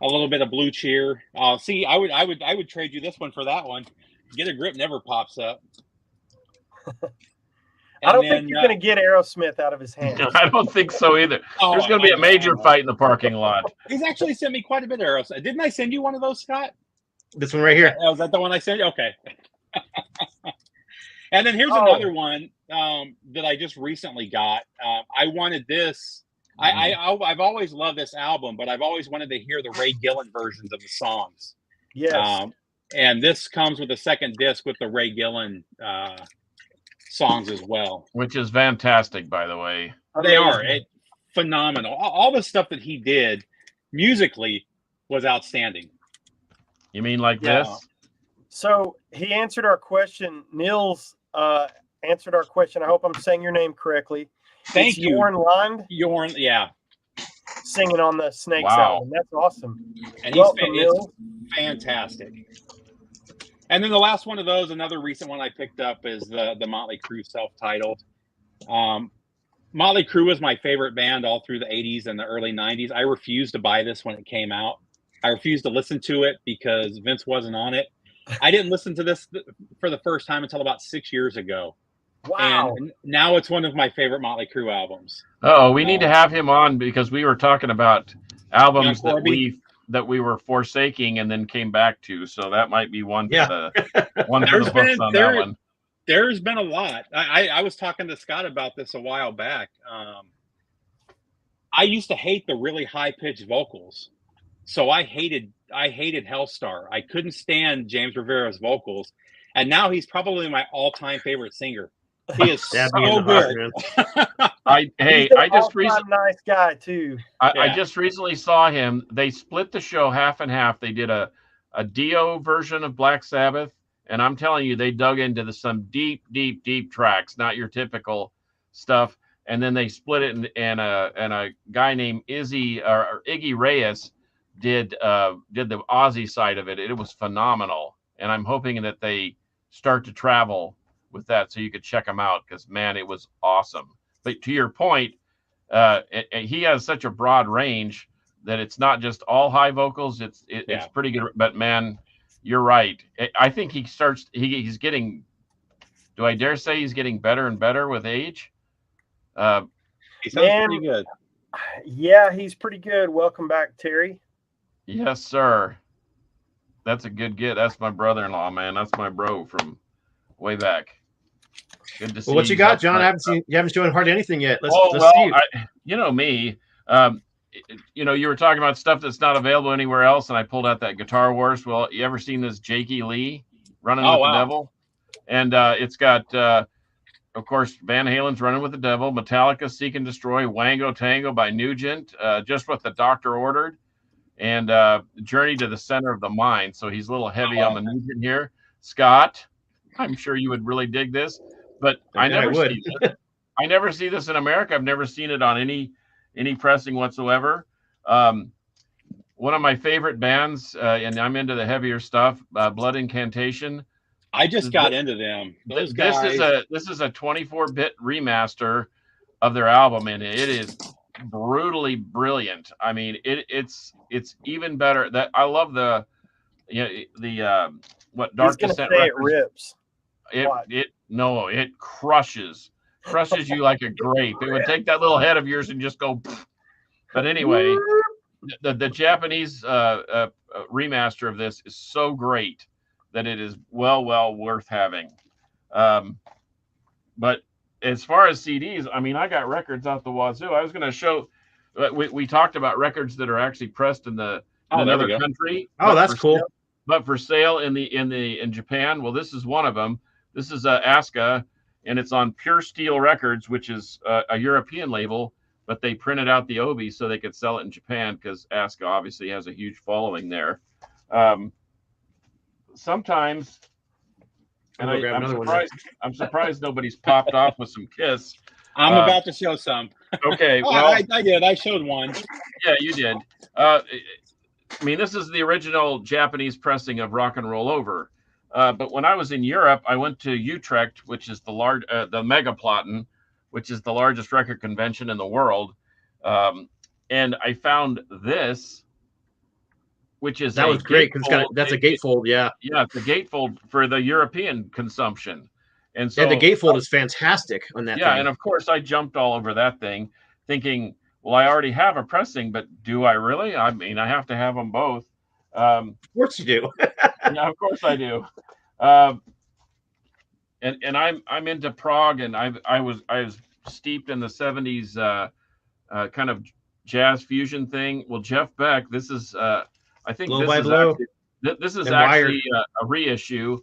A little bit of Blue Cheer. See, I would trade you this one for that one. Get a Grip never pops up. I don't think you're going to get Aerosmith out of his hands. I don't think so either. There's going to be a major fight in the parking lot. He's actually sent me quite a bit of Aerosmith. Didn't I send you one of those, Scott? This one right here. Was that the one I sent you? Okay. And then here's another one that I just recently got. I wanted this. I've always loved this album, but I've always wanted to hear the Ray Gillen versions of the songs. Yes. And this comes with a second disc with the Ray Gillen songs as well. Which is fantastic, by the way. They are. Phenomenal. All the stuff that he did musically was outstanding. You mean like this? So he answered our question. Nils answered our question. I hope I'm saying your name correctly. Thank you. Jorn Lund. Jorn, yeah. Singing on the Snakes album. That's awesome. And he's fantastic. And then the last one of those, another recent one I picked up is the Motley Crue self-titled. Motley Crue was my favorite band all through the 80s and the early 90s. I refused to buy this when it came out. I refused to listen to it because Vince wasn't on it. I didn't listen to this for the first time until about 6 years ago. Wow. And now it's one of my favorite Motley Crue albums. Oh, we need to have him on because we were talking about albums that we were forsaking and then came back to. So that might be one for the books on that one. There's been a lot. I was talking to Scott about this a while back. I used to hate the really high pitched vocals, so I hated Hellstar. I couldn't stand James Rivera's vocals, and now he's probably my all time favorite singer. He is so good. I just recently nice guy too. I just recently saw him. They split the show half and half. They did a Dio version of Black Sabbath. And I'm telling you, they dug into some deep, deep, deep tracks, not your typical stuff. And then they split it, and a guy named Iggy Reyes did the Aussie side of it. It was phenomenal. And I'm hoping that they start to travel with that so you could check them out because, man, it was awesome. But to your point, he has such a broad range that it's not just all high vocals. It's pretty good. But, man, you're right. I think he's getting, do I dare say he's getting better and better with age? He sounds pretty good. Yeah, he's pretty good. Welcome back, Terry. Yes, sir. That's a good get. That's my brother-in-law, man. That's my bro from way back. Good to see. Well, what you got, John? You haven't shown hardly anything yet. Let's see. You know me. You were talking about stuff that's not available anywhere else, and I pulled out that Guitar Wars. Well, you ever seen this Jakey Lee Running with the Devil? And it's got, of course, Van Halen's Running with the Devil, Metallica, Seek and Destroy, Wango Tango by Nugent, Just What the Doctor Ordered, and Journey to the Center of the Mind. So he's a little heavy on the Nugent here. Scott, I'm sure you would really dig this, but I never see this. I never see this in America. I've never seen it on any pressing whatsoever. One of my favorite bands, and I'm into the heavier stuff, Blood Incantation. I just got into them. This is a 24-bit remaster of their album, and it is brutally brilliant. I mean, it's even better. That I love what Dark Descent records. It rips. It crushes you like a grape. It would take that little head of yours and just go. But anyway, the Japanese remaster of this is so great that it is well worth having. But as far as CDs, I mean, I got records out the wazoo. I was going to show. We talked about records that are actually pressed in another country. Oh, that's cool. But for sale in Japan. Well, this is one of them. This is Aska, and it's on Pure Steel Records, which is a European label. But they printed out the Obi so they could sell it in Japan because Aska obviously has a huge following there. Sometimes, and I'm surprised nobody's popped off with some Kiss. I'm about to show some. Okay, well, I did. I showed one. Yeah, you did. I mean, this is the original Japanese pressing of Rock and Roll Over. But when I was in Europe, I went to Utrecht, which is the Megaplaten, which is the largest record convention in the world. And I found this, which is that was great because that's a gatefold, yeah. Yeah, it's a gatefold for the European consumption. And so the gatefold is fantastic on that thing. And of course I jumped all over that thing thinking, well, I already have a pressing, but do I really? I mean, I have to have them both. Of course you do. Yeah, of course I do. And I'm into prog, and I was steeped in the 70s kind of jazz fusion thing. Well, Jeff Beck, this is I think this is actually a reissue,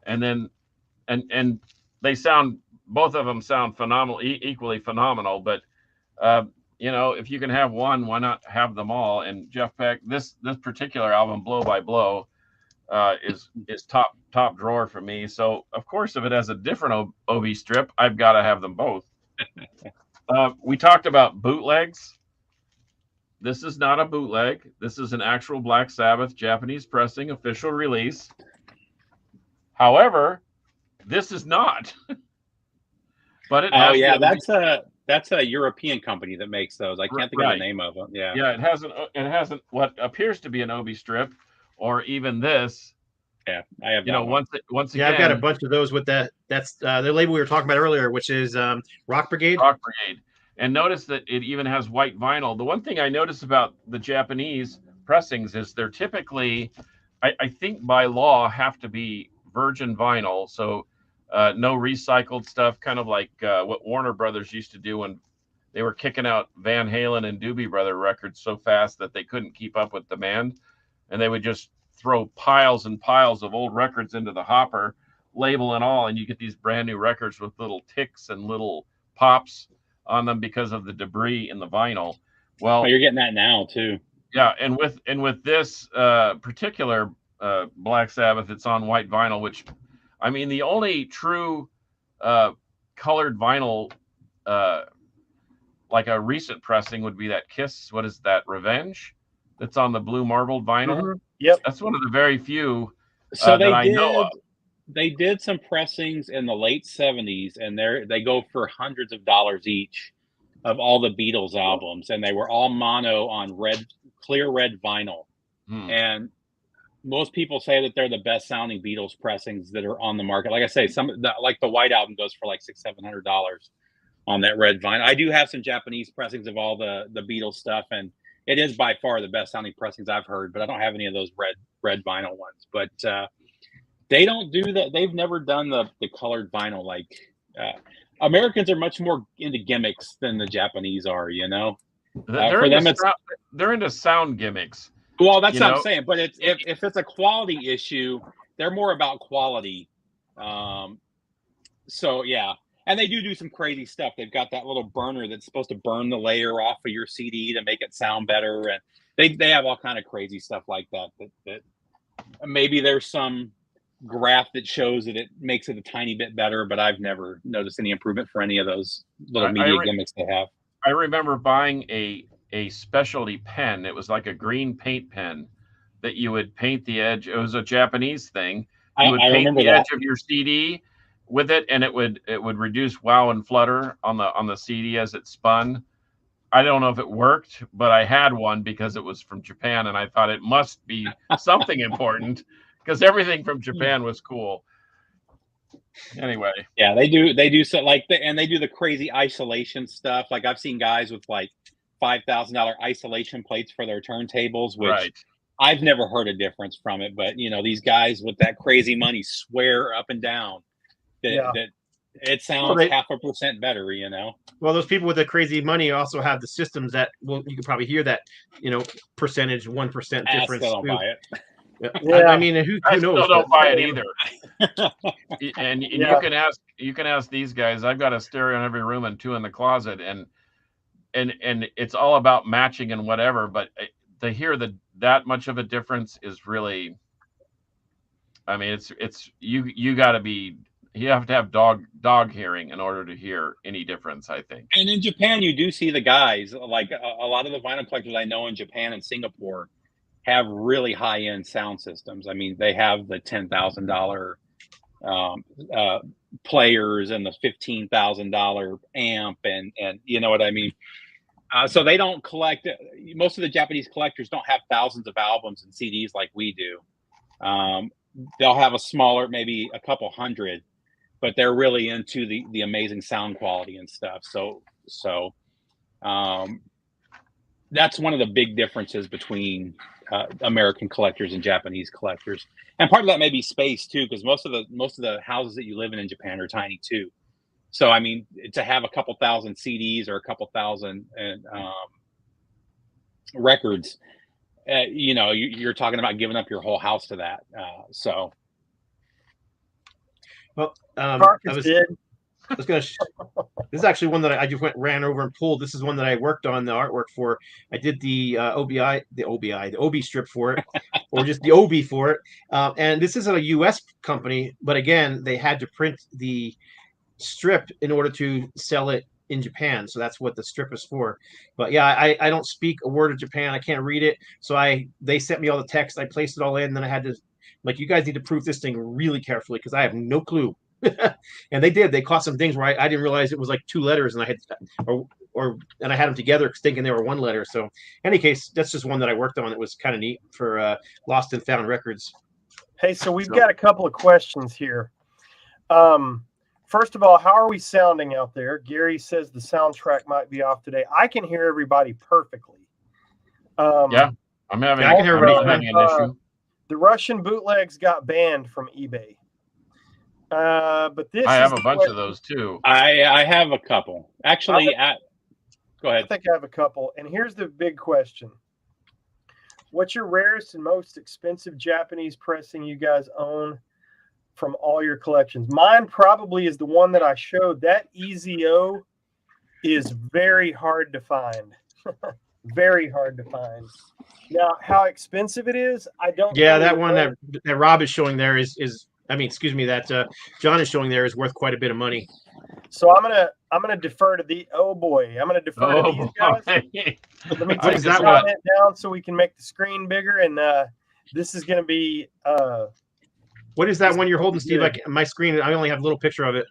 and then and they sound, both of them sound phenomenal, equally phenomenal. But if you can have one, why not have them all? And Jeff Beck, this particular album, Blow by Blow, is top drawer for me. So of course, if it has a different OB strip, I've got to have them both. We talked about bootlegs. This is not a bootleg. This is an actual Black Sabbath Japanese pressing official release. However, this is not. But it has That's a European company that makes those. I can't think of the name of them. Yeah. Yeah, it hasn't what appears to be an Obi strip, or even this. Yeah, I have. You know, one. once Yeah, again, I've got a bunch of those with that. That's the label we were talking about earlier, which is Rock Brigade. Rock Brigade. And notice that it even has white vinyl. The one thing I notice about the Japanese pressings is they're typically, I think by law, have to be virgin vinyl. So no recycled stuff, kind of like what Warner Brothers used to do when they were kicking out Van Halen and Doobie Brother records so fast that they couldn't keep up with demand. And they would just throw piles and piles of old records into the hopper, label and all, and you get these brand new records with little ticks and little pops on them because of the debris in the vinyl. Well, you're getting that now too. Yeah, and with this particular Black Sabbath, it's on white vinyl, which, I mean, the only true colored vinyl, like a recent pressing, would be that Kiss. What is that? Revenge, that's on the blue marbled vinyl. Mm-hmm. Yep, that's one of the very few. So that I know of. They did some pressings in the late 70s, and they go for hundreds of dollars each of all the Beatles albums, and they were all mono on clear red vinyl. And most people say that they're the best sounding Beatles pressings that are on the market. Like I say, like the White Album goes for like $600-700 on that red vinyl. I do have some Japanese pressings of all the Beatles stuff, and it is by far the best sounding pressings I've heard, but I don't have any of those red vinyl ones. But they don't do that. They've never done the colored vinyl. Like Americans are much more into gimmicks than the Japanese are, you know. They're into sound gimmicks. Well, that's what I'm saying. But if it's a quality issue, they're more about quality. So yeah, and they do some crazy stuff. They've got that little burner that's supposed to burn the layer off of your CD to make it sound better, and they have all kind of crazy stuff like that. That maybe there's some graph that shows that it makes it a tiny bit better, but I've never noticed any improvement for any of those little media gimmicks they have. I remember buying a specialty pen. It was like a green paint pen that you would paint the edge. It was a Japanese thing. You would paint the edge of your CD with it, and it would reduce wow and flutter on the CD as it spun. I don't know if it worked, but I had one because it was from Japan, and I thought it must be something important because everything from Japan was cool. Anyway, yeah, they do so and they do the crazy isolation stuff. Like I've seen guys with like $5,000 isolation plates for their turntables, which I've never heard a difference from it. But these guys with that crazy money swear up and down that it sounds 0.5% better. Well, those people with the crazy money also have the systems that you can probably hear that percentage 1% difference. I still don't buy it. Yeah. I mean, who knows? Still don't buy it either. And you can ask these guys. I've got a stereo in every room and 2 in the closet, and it's all about matching and whatever. But to hear that much of a difference is really, I mean, it's you got to be. You have to have dog hearing in order to hear any difference, I think. And in Japan, you do see the guys, like a lot of the vinyl collectors I know in Japan and Singapore have really high-end sound systems. I mean, they have the $10,000 players and the $15,000 amp, and you know what I mean? So they don't collect. Most of the Japanese collectors don't have thousands of albums and CDs like we do. They'll have a smaller, maybe a couple hundred, but they're really into the amazing sound quality and stuff. So that's one of the big differences between American collectors and Japanese collectors, and part of that may be space too, because most of the houses that you live in Japan are tiny too. So I mean, to have a couple thousand CDs or a couple thousand records, you're talking about giving up your whole house to that. Well, Marcus did. I was going to. This is actually one that I just ran over and pulled. This is one that I worked on the artwork for. I did the Obi strip for it, or just the Obi for it. And this is a U.S. company, but again, they had to print the strip in order to sell it in Japan. So that's what the strip is for. But yeah, I don't speak a word of Japan. I can't read it. So they sent me all the text. I placed it all in. And then I had to, like, you guys need to proof this thing really carefully because I have no clue And they did. They caught some things where I didn't realize it was like 2 letters, and I had and I had them together thinking they were 1 letter. So, in any case, that's just one that I worked on. It was kind of neat for Lost and Found Records. Hey, so we've got a couple of questions here. First of all, how are we sounding out there? Gary says the soundtrack might be off today. I can hear everybody perfectly. Yeah, I'm having, I can hear everybody I'm having an issue. The Russian bootlegs got banned from eBay. But this I have a bunch of those too. I have a couple. Actually, go ahead. I think I have a couple. And here's the big question. What's your rarest and most expensive Japanese pressing you guys own from all your collections? Mine probably is the one that I showed. That EZO is very hard to find. Very hard to find. Now, how expensive it is, I don't Yeah, really that one know. that Rob is showing there is I mean, excuse me, that John is showing there is worth quite a bit of money. So I'm gonna defer to the I'm gonna defer to these guys. Let me take the comment down so we can make the screen bigger, and this is gonna be what is that one you're holding, Steve? Like my screen, I only have a little picture of it.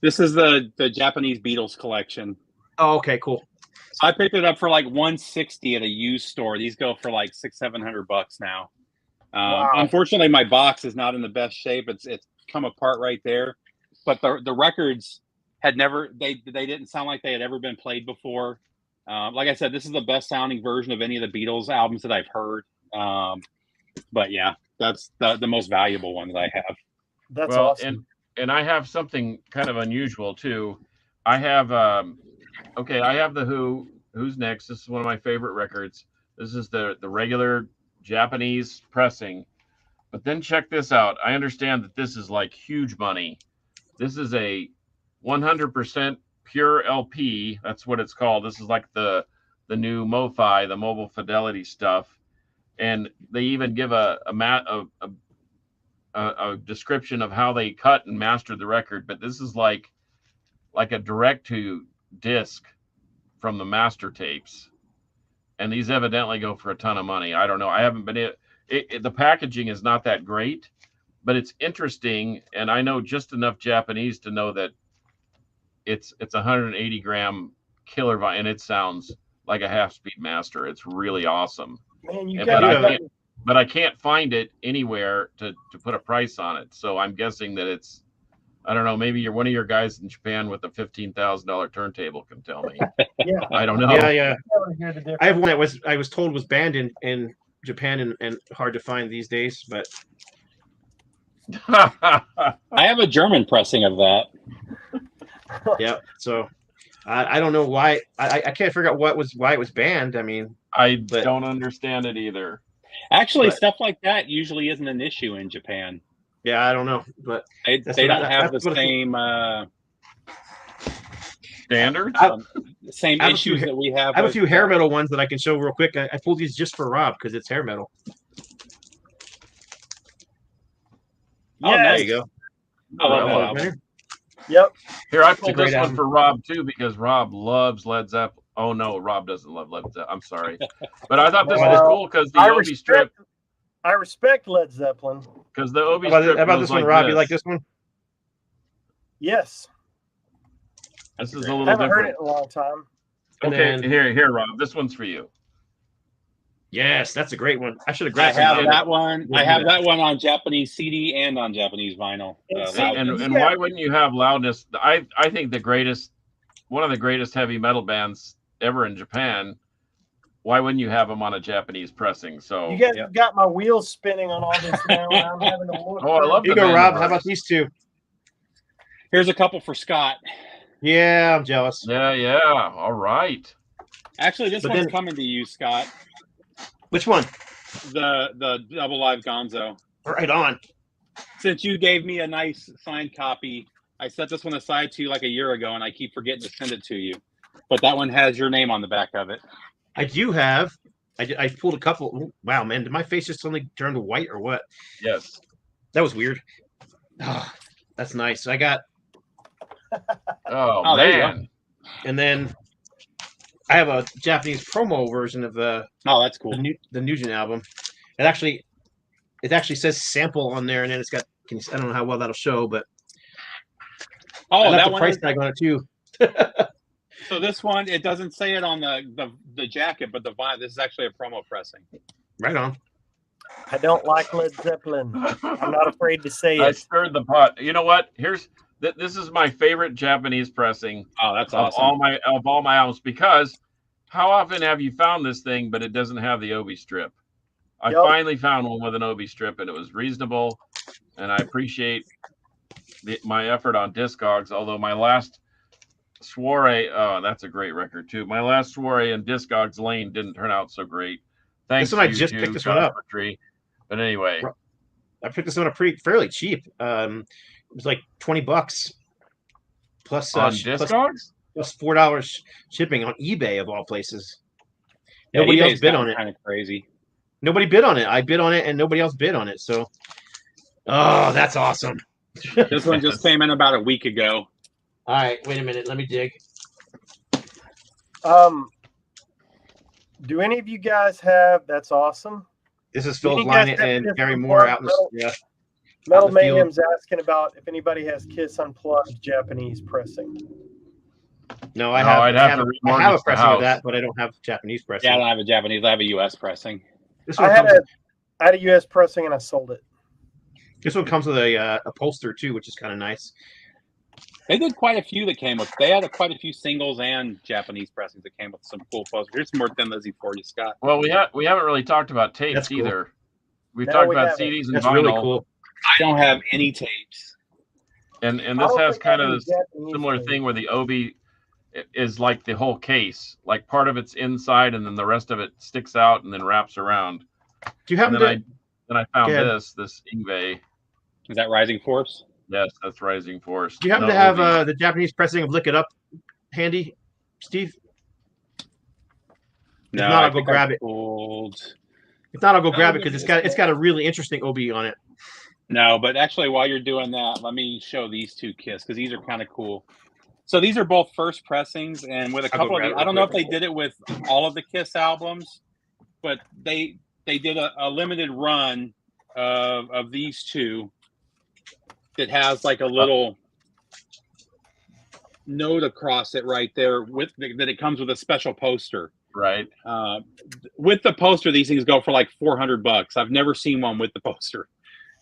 This is the Japanese Beatles collection. Oh, okay, cool. So I picked it up for like $160 at a used store. These go for like $600-700 now. Wow. Unfortunately, my box is not in the best shape. It's come apart right there. But the records had never they didn't sound like they had ever been played before. Like I said, this is the best sounding version of any of the Beatles albums that I've heard. But yeah, that's the most valuable one that I have. That's awesome. And I have something kind of unusual too. I have I have the Who. Who's Next? This is one of my favorite records. This is the regular Japanese pressing. But then check this out. I understand that this is like huge money. This is a 100% pure LP. That's what it's called. This is like the new MoFi, the mobile fidelity stuff. And they even give a description of how they cut and mastered the record. But this is like a direct to disc from the master tapes. And these evidently go for a ton of money. I don't know. I haven't been the packaging is not that great, but it's interesting. And I know just enough Japanese to know that it's 180 gram killer vinyl, and it sounds like a half-speed master. It's really awesome. Man, but I can't find it anywhere to put a price on it. So I'm guessing that it's, I don't know, maybe one of your guys in Japan with a $15,000 turntable can tell me. Yeah. I don't know. Yeah. I have one that I was told was banned in Japan and hard to find these days, but I have a German pressing of that. Yeah, so I don't know why. I can't figure out why it was banned. I mean, I don't understand it either. Actually, stuff like that usually isn't an issue in Japan. Yeah, I don't know, but they don't have the same standards, same issues that we have. I have a few hair metal ones that I can show real quick. I pulled these just for Rob because it's hair metal. Oh, there you go. Oh, yep. Here, I pulled this one for Rob too because Rob loves Led Zeppelin. Oh no, Rob doesn't love Led Zeppelin. I'm sorry, but I thought this was cool because the Obi strip. I respect Led Zeppelin. Because the Obi strip. How about this one, Rob? You like this one? Yes. This is a little different. I haven't heard it in a long time. Okay, here, Rob. This one's for you. Yes, that's a great one. I should have grabbed that one. I have that one on Japanese CD and on Japanese vinyl. And why wouldn't you have Loudness? I think one of the greatest heavy metal bands ever in Japan. Why wouldn't you have them on a Japanese pressing? So you guys have got my wheels spinning on all this now. I'm having to look. I love Here you go, Rob. How about these two? Here's a couple for Scott. Yeah, I'm jealous. Yeah. All right. Actually, this one's coming to you, Scott. Which one? The Double Live Gonzo. Right on. Since you gave me a nice signed copy, I set this one aside to you like a year ago, and I keep forgetting to send it to you. But that one has your name on the back of it. I do have. I pulled a couple. Ooh, wow, man! Did my face just suddenly turn to white or what? Yes. That was weird. Oh, that's nice. I got. Oh man! And then I have a Japanese promo version of the. Oh, that's cool. The Nugent album. It actually says sample on there, and then it's got. I don't know how well that'll show, but Oh, I left that the one price is, tag on it too. so this one, it doesn't say it on the jacket, but the vinyl. This is actually a promo pressing. Right on. I don't like Led Zeppelin. I'm not afraid to say I it. stirred the pot. You know what? This is my favorite Japanese pressing Oh, that's of awesome. all my albums, because how often have you found this thing but it doesn't have the Obi strip? I Yep. finally found one with an Obi strip, and it was reasonable, and I appreciate my effort on Discogs. Although my last soiree, oh, that's a great record too. My last soiree in Discogs Lane didn't turn out so great. Thanks This one I you just too, picked this one Josh up. Tree. But anyway, I picked this one up fairly cheap. It was like $20 plus on Discogs. plus $4 shipping on eBay of all places. Yeah, Nobody else eBay's bid gotten on it. Kind of crazy. Nobody bid on it. I bid on it, and nobody else bid on it. So, oh, that's awesome. This one just came in about a week ago. All right, wait a minute. Let me dig. Do any of you guys have? That's awesome. This is Do Phil you guys Klein have and Kiss Gary Moore out in the Unplugged? yeah. Metal out in the field. Mayhem's asking about if anybody has Kiss Unplugged Japanese pressing. No, I'd have to I remortgage have a the pressing of house. that, but I don't have Japanese pressing. Yeah, I don't have a Japanese. I have a U.S. pressing. This I one had comes. I had a U.S. pressing and I sold it. This one comes with a poster too, which is kind of nice. They did quite a few that came with. They had quite a few singles and Japanese pressings that came with some cool posters. Here's some more Thin Lizzy for you, Scott. Well, we haven't really talked about tapes That's cool. either. We've No, talked we about haven't. CDs and That's vinyl, really cool. I don't have any tapes. and I this don't has think I kind have of any this Japanese similar tapes. thing where the Obi is like the whole case, like part of it's inside, and then the rest of it sticks out and then wraps around. Do you happen And to? then I found Go ahead. this Ingve. Is that Rising Force? Yes, that's Rising Force. Do you happen No to have Obi. the Japanese pressing of Lick It Up handy, Steve? No, If not, I'll I go think grab I it. pulled. If not, I'll go grab it maybe because this it's got a really interesting Obi on it. No, but actually, while you're doing that, let me show these two Kiss because these are kind of cool. So these are both first pressings, and with a I'll go couple of grab the, it I don't know real if they did it with all of the Kiss albums, but they did a limited run of these two that has like a little note across it right there with that it comes with a special poster. Right. With the poster, these things go for like $400. I've never seen one with the poster,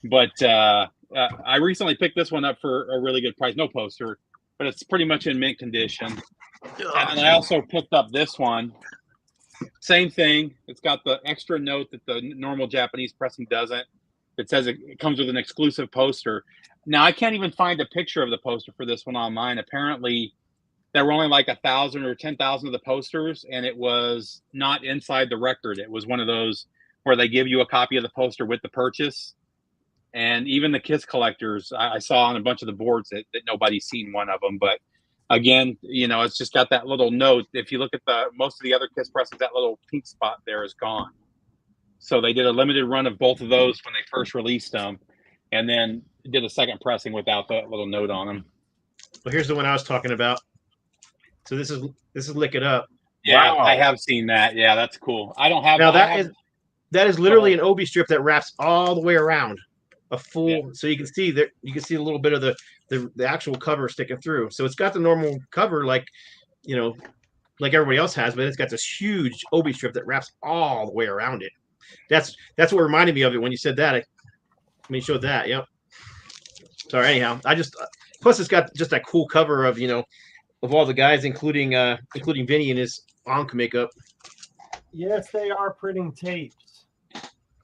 but I recently picked this one up for a really good price. No poster, but it's pretty much in mint condition. And I also picked up this one. Same thing. It's got the extra note that the normal Japanese pressing doesn't. It says it comes with an exclusive poster. Now, I can't even find a picture of the poster for this one online. Apparently, there were only like 1,000 or 10,000 of the posters, and it was not inside the record. It was one of those where they give you a copy of the poster with the purchase. And even the Kiss collectors, I saw on a bunch of the boards that nobody's seen one of them. But again, it's just got that little note. If you look at most of the other Kiss presses, that little pink spot there is gone. So they did a limited run of both of those when they first released them, and then did a second pressing without that little note on them. Well, here's the one I was talking about. So this is Lick It Up. Yeah, Wow. I have seen that. Yeah, that's cool. I don't have Now that. that is literally an Obi strip that wraps all the way around a full. Yeah. So you can see that a little bit of the actual cover sticking through. So it's got the normal cover like everybody else has, but it's got this huge Obi strip that wraps all the way around it. That's what reminded me of it when you said that. I showed that. Yep. Sorry. Anyhow, plus it's got just that cool cover of of all the guys, including Vinny in his Ankh makeup. Yes, they are printing tapes.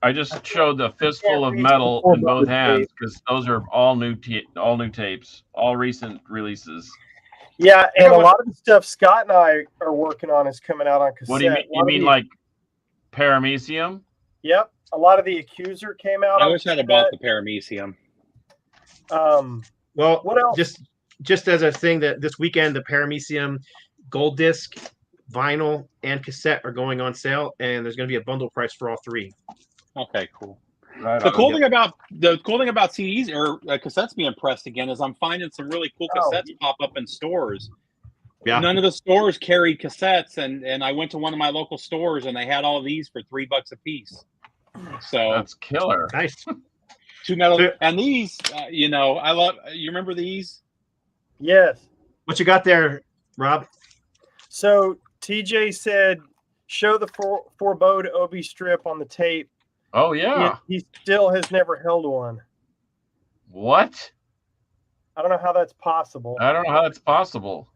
I just showed the fistful of metal in both hands because those are all new tapes, all recent releases. Yeah, and a lot of the stuff Scott and I are working on is coming out on cassette. What do you mean? You mean like Paramecium? Yep, a lot of the Accuser came out. I wish I'd have bought the Paramecium. Well, what else? Just as a thing that this weekend, the Paramecium gold disc, vinyl, and cassette are going on sale, and there's going to be a bundle price for all three. Okay, cool. Right. The cool thing about CDs or cassettes being pressed again is I'm finding some really cool cassettes pop up in stores. Yeah. None of the stores carried cassettes, and I went to one of my local stores and they had all of these for $3 a piece. So that's killer. Nice. Two metal and these, I love. You remember these? Yes. What you got there, Rob? So TJ said, show the forebode Obi strip on the tape. Oh yeah. He still has never held one. What? I don't know how that's possible. I don't know how that's possible.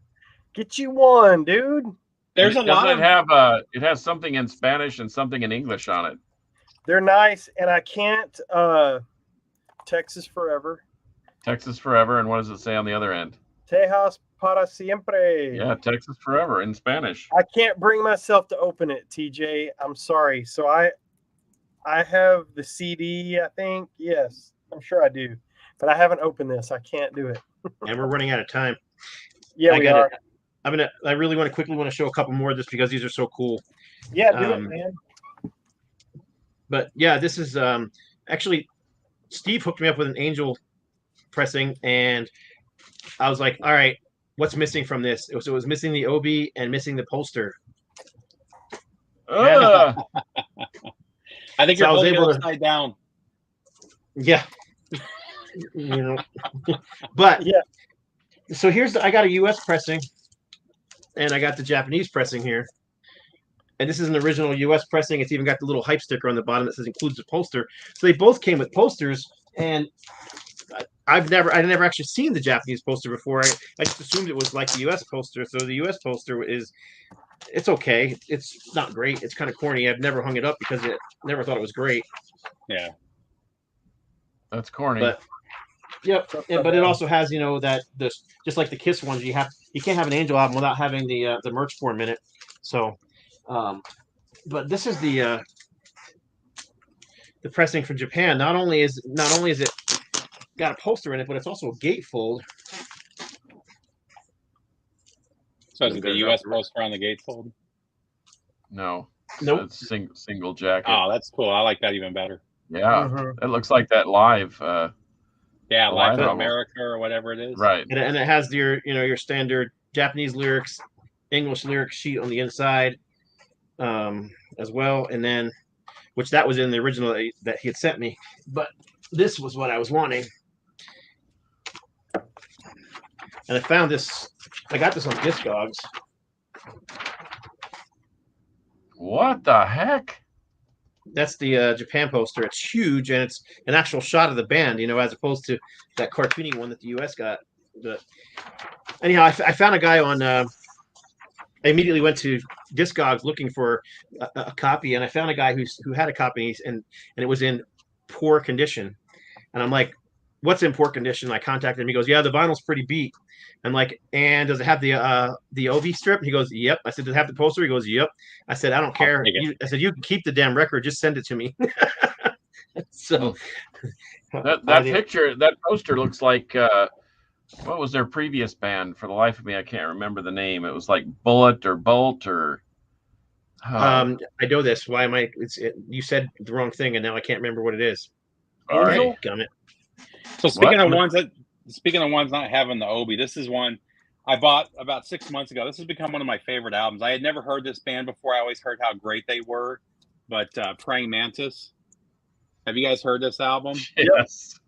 Get you one, dude. There's a lot of. It has something in Spanish and something in English on it. They're nice, and I can't. Texas forever. Texas forever, and what does it say on the other end? Tejas para siempre. Yeah, Texas forever in Spanish. I can't bring myself to open it, TJ. I'm sorry. So I have the CD. I think yes, I'm sure I do, but I haven't opened this. I can't do it. And we're running out of time. Yeah, we are. I really want to show a couple more just because these are so cool. Yeah, do it, man. But yeah, this is actually Steve hooked me up with an Angel pressing, and I was like, all right, what's missing from this? It was missing the Obi and missing the poster. I think So you're I was holding it able to- upside down. Yeah. You know. But Yeah. So I got a US pressing, and I got the Japanese pressing here. And this is an original US pressing. It's even got the little hype sticker on the bottom that says includes the poster. So they both came with posters, and I'd never actually seen the Japanese poster before. I just assumed it was like the US poster. So the US poster it's okay. It's not great. It's kind of corny. I've never hung it up because I never thought it was great. Yeah. That's corny. But yep. But it also has, that this just like the Kiss ones, you can't have an Angel album without having the merch for a minute. So but this is the pressing from Japan. Not only is it got a poster in it, but it's also a gatefold. So is it the U.S. poster on the gatefold? No. Nope. It's single jacket. Oh, that's cool. I like that even better. Yeah. Mhm. It looks like that live. Yeah, Live Life in album. America or whatever it is. Right. And it has your standard Japanese lyrics, English lyrics sheet on the inside, as well. And then, which that was in the original that he had sent me. But this was what I was wanting. And I found this. I got this on Discogs. What the heck? That's the Japan poster. It's huge, and it's an actual shot of the band, as opposed to that cartoony one that the US got. But anyhow, I found a guy on. I immediately went to Discogs looking for a copy, and I found a guy who had a copy, and it was in poor condition. And I'm like, "What's in poor condition?" I contacted him. He goes, "Yeah, the vinyl's pretty beat." I'm like, "And does it have the OV strip?" He goes, "Yep." I said, "Does it have the poster?" He goes, "Yep." I said, "I don't care." I said, "You can keep the damn record. Just send it to me." So That picture, that poster looks like what was their previous band? For the life of me, I can't remember the name. It was like Bullet or Bolt or. I know this. Why am I? You said the wrong thing, and now I can't remember what it is. All right. Gummit. So speaking of ones not having the Obi, this is one I bought about 6 months ago. This has become one of my favorite albums. I had never heard this band before. I always heard how great they were, but Praying Mantis. Have you guys heard this album? Yes.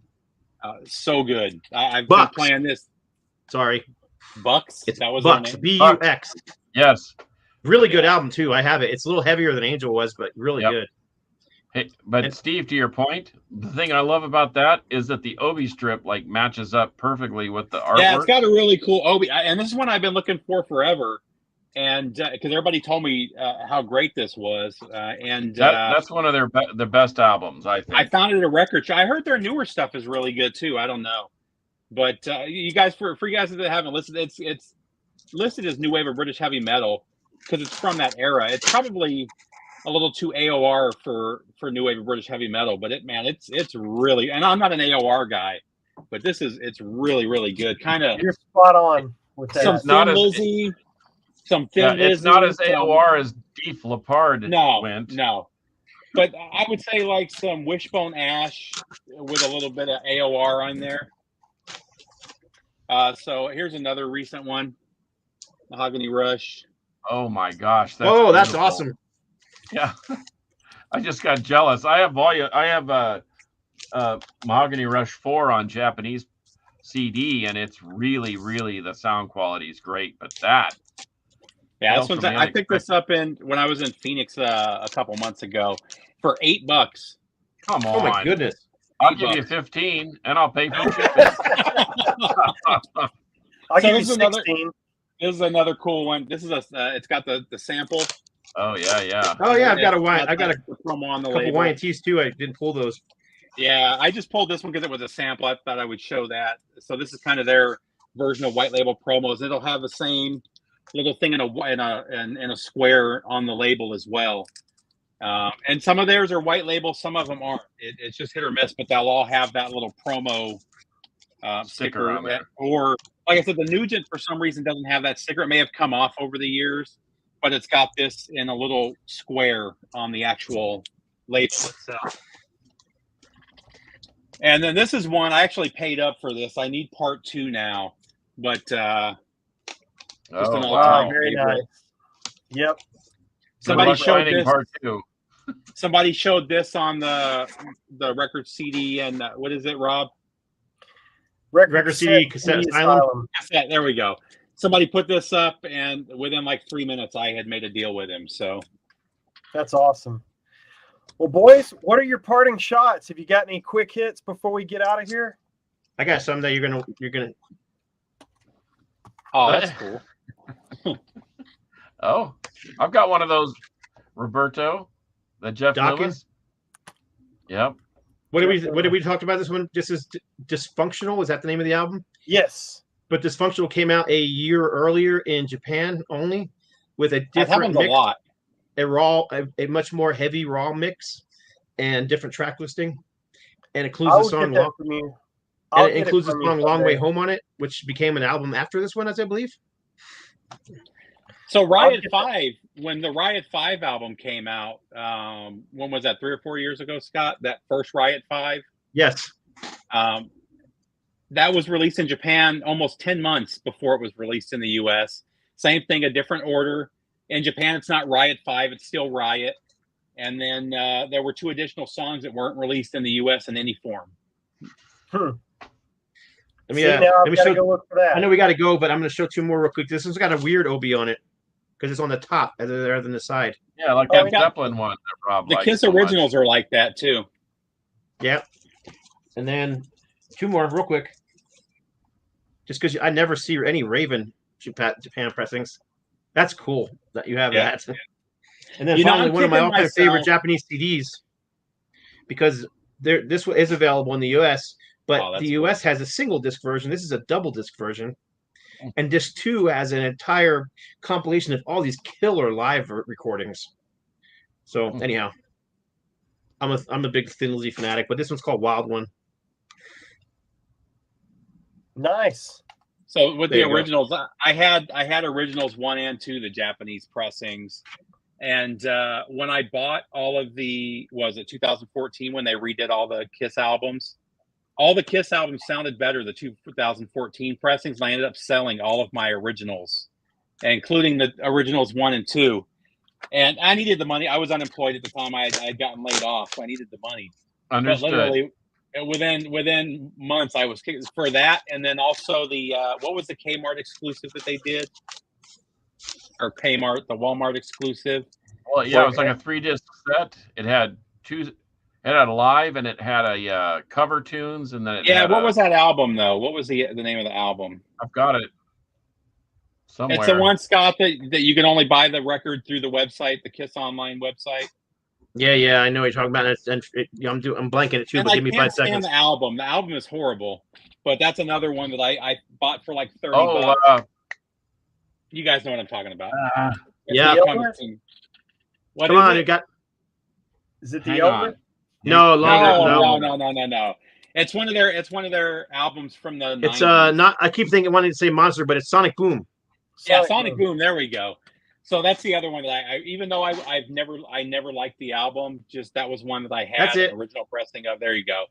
So good. I've Bucks. been playing this. Sorry, Bucks. it's That was Bucks. their name? Bux. Yes. Really good album too. I have it. It's a little heavier than Angel was, but really Yep. good. Hey, but And- Steve, to your point, the thing I love about that is that the Obi strip matches up perfectly with the artwork. Yeah, it's got a really cool Obi, and this is one I've been looking for forever. And because everybody told me how great this was, and that's one of their best albums, I think. I found it at a record shop. I heard their newer stuff is really good too. I don't know, but you guys, for you guys that haven't listened, it's listed as new wave of British heavy metal because it's from that era. It's probably a little too AOR for new wave of British heavy metal, but it's really. And I'm not an AOR guy, but it's really really good. Kind of You're spot on with that. some It's not Thin as- Lizzy, some Thin Lizzy. It's not as some- AOR as Deep Leppard went. No. But I would say like some Wishbone Ash with a little bit of AOR on there. So here's another recent one, Mahogany Rush. Oh my gosh! That's beautiful. awesome. Yeah, I just got jealous. I have Mahogany Rush 4 on Japanese CD, and it's really, really, the sound quality is great. But that, Yeah, Tales this one's. from the I picked this Unexpected. up when I was in Phoenix a couple months ago for $8. Come Oh my on. goodness. I'll $8. give you 15 and I'll pay for shipping. I'll give you this is another. 16. This is another cool one. This is it's got the sample. Oh yeah, yeah. Oh yeah, I've got the promo on the couple label. YNTs too. I didn't pull those. Yeah, I just pulled this one because it was a sample. I thought I would show that. So this is kind of their version of white label promos. It'll have the same little thing in a square on the label as well. And some of theirs are white label, some of them aren't. It's just hit or miss, but they'll all have that little promo sticker on there. Or like I said, the Nugent for some reason doesn't have that sticker. It may have come off over the years, but it's got this in a little square on the actual label itself. And then this is one I actually paid up for this. I need part 2 now, but Oh, wow, very nice. Yep. Somebody showed finding this. part 2. Somebody showed this on the record CD and what is it, Rob? Record CD cassette Asylum. Cassette, there we go. Somebody put this up, and within like 3 minutes, I had made a deal with him. So that's awesome. Well, boys, what are your parting shots? Have you got any quick hits before we get out of here? I got some that you're gonna. Oh, that's cool. Oh, I've got one of those, Roberto, the Jeff Lewis. Yep. What did we talk about this one? This is Dysfunctional. Is that the name of the album? Yes. But Dysfunctional came out a year earlier in Japan only, with a different mix. A lot. A much more heavy raw mix, and different track listing, and includes the song Long Way Home on it, which became an album after this one, as I believe. So Riot 5, when the Riot 5 album came out, when was that, 3 or 4 years ago, Scott? That first Riot 5? Yes. That was released in Japan almost 10 months before it was released in the US. Same thing, a different order. In Japan, it's not Riot 5, it's still Riot. And then there were 2 additional songs that weren't released in the US in any form. Let me go look for that. I know we got to go, but I'm going to show 2 more real quick. This one's got a weird OB on it because it's on the top rather than the side. Yeah, like that Zeppelin one that Rob The Kiss originals are like that too. Yeah. And then 2 more real quick. Just because I never see any Raven Japan pressings. That's cool that you have that. And then finally, one of my all-time favorite Japanese CDs, because this is available in the US, but the US has a single disc version. This is a double disc version. And disc 2 has an entire compilation of all these killer live recordings. So anyhow, I'm a big Thin Lizzy fanatic, but this one's called Wild One. Nice. So with the originals, I had originals 1 and 2, the Japanese pressings. And when I bought all of 2014 when they redid all the Kiss albums, all the Kiss albums sounded better, the 2014 pressings, and I ended up selling all of my originals, including the originals 1 and 2. And I needed the money. I was unemployed at the time. I had gotten laid off, so I needed the money. Understood. But literally, within months, I was for that, and then also the what was the Kmart exclusive that they did, or Kmart, the Walmart exclusive? Well, yeah, it was like a 3-disc set. It had 2. It had a live, and it had a cover tunes, and then what was that album though? What was the name of the album? I've got it somewhere. It's the one, Scott, that you can only buy the record through the website, the Kiss Online website. Yeah, I know what you're talking about. I'm blanking it too, and but give me 5 seconds. Stand the album. The album is horrible, but that's another one that I bought for like $30. You guys know what I'm talking about. Yeah. What Come on, it got. Is it the Over? No, No. It's one of their albums from the 90s. It's not. I keep wanting to say Monster, but it's Sonic Boom. Sonic Boom. There we go. So that's the other one that I even though I never liked the album, just that was one that I had an original pressing of. There you go.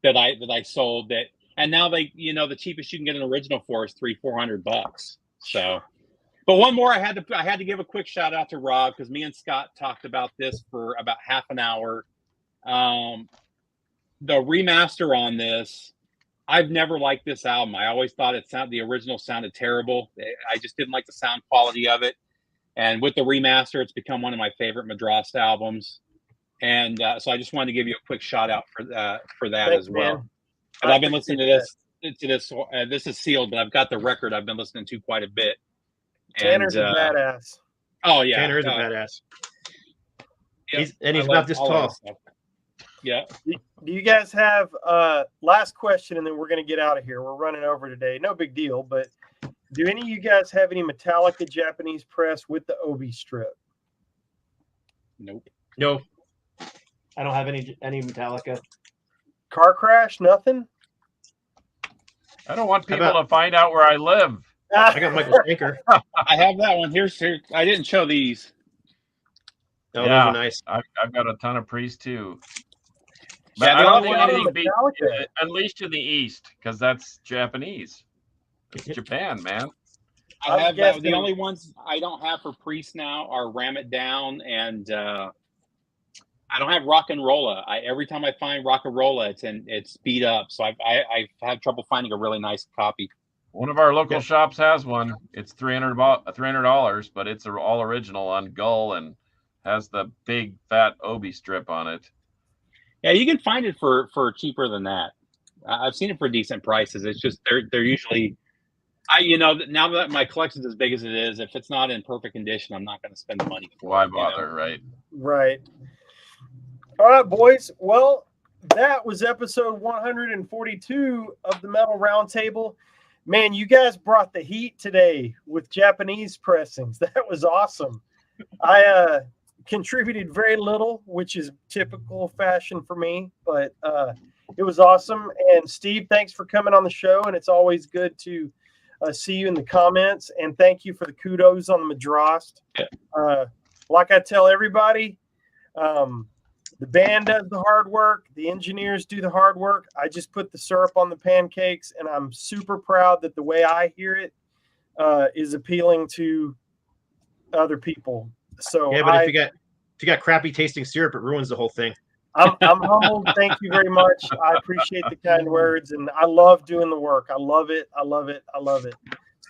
That I sold that, and now the cheapest you can get an original for is $300-400. So, but one more I had to give a quick shout out to Rob, because me and Scott talked about this for about half an hour. The remaster on this I've never liked this album. I always thought the original sounded terrible. I just didn't like the sound quality of it. And with the remaster, it's become one of my favorite Madrost albums. And so I just wanted to give you a quick shout out for that Thanks, as well. man. But I've been listening to this. This is sealed, but I've got the record I've been listening to quite a bit. Tanner's a badass. Oh yeah, Tanner is a badass. Yep, he's about this tall. Yeah. Do you guys have last question, and then we're going to get out of here? We're running over today. No big deal, but do any of you guys have any Metallica Japanese press with the Obi strip? Nope. No, I don't have any Metallica. Car crash? Nothing. I don't want people to find out where I live. I got Michael Schenker. I have that one. Here. I didn't show these. Oh, yeah, those are nice. I've got a ton of Priest too. But Yeah, I don't think anything beats Metallica. Unleashed in the East, because that's Japanese. It's Japan, man. I have the only ones I don't have for Priest now are Ram It Down, and I don't have Rock and Rolla. Every time I find Rock and Rolla, it's beat up, so I've had trouble finding a really nice copy. One of our local shops has one. It's $300, but it's all original on Gull and has the big fat Obi strip on it. Yeah, you can find it for cheaper than that. I've seen it for decent prices. It's just they're usually, now that my collection's as big as it is, if it's not in perfect condition, I'm not going to spend the money for it. Why bother, right? Right. All right, boys. Well, that was episode 142 of the Metal Roundtable. Man, you guys brought the heat today with Japanese pressings. That was awesome. I contributed very little, which is typical fashion for me, but it was awesome. And Steve, thanks for coming on the show, and it's always good to see you in the comments. And thank you for the kudos on the Madrost. Like I tell everybody, the band does the hard work. The engineers do the hard work. I just put the syrup on the pancakes, and I'm super proud that the way I hear it is appealing to other people. So yeah, but if you got crappy tasting syrup, it ruins the whole thing. I'm humbled. Thank you very much. I appreciate the kind words, and I love doing the work. I love it. I love it. I love it.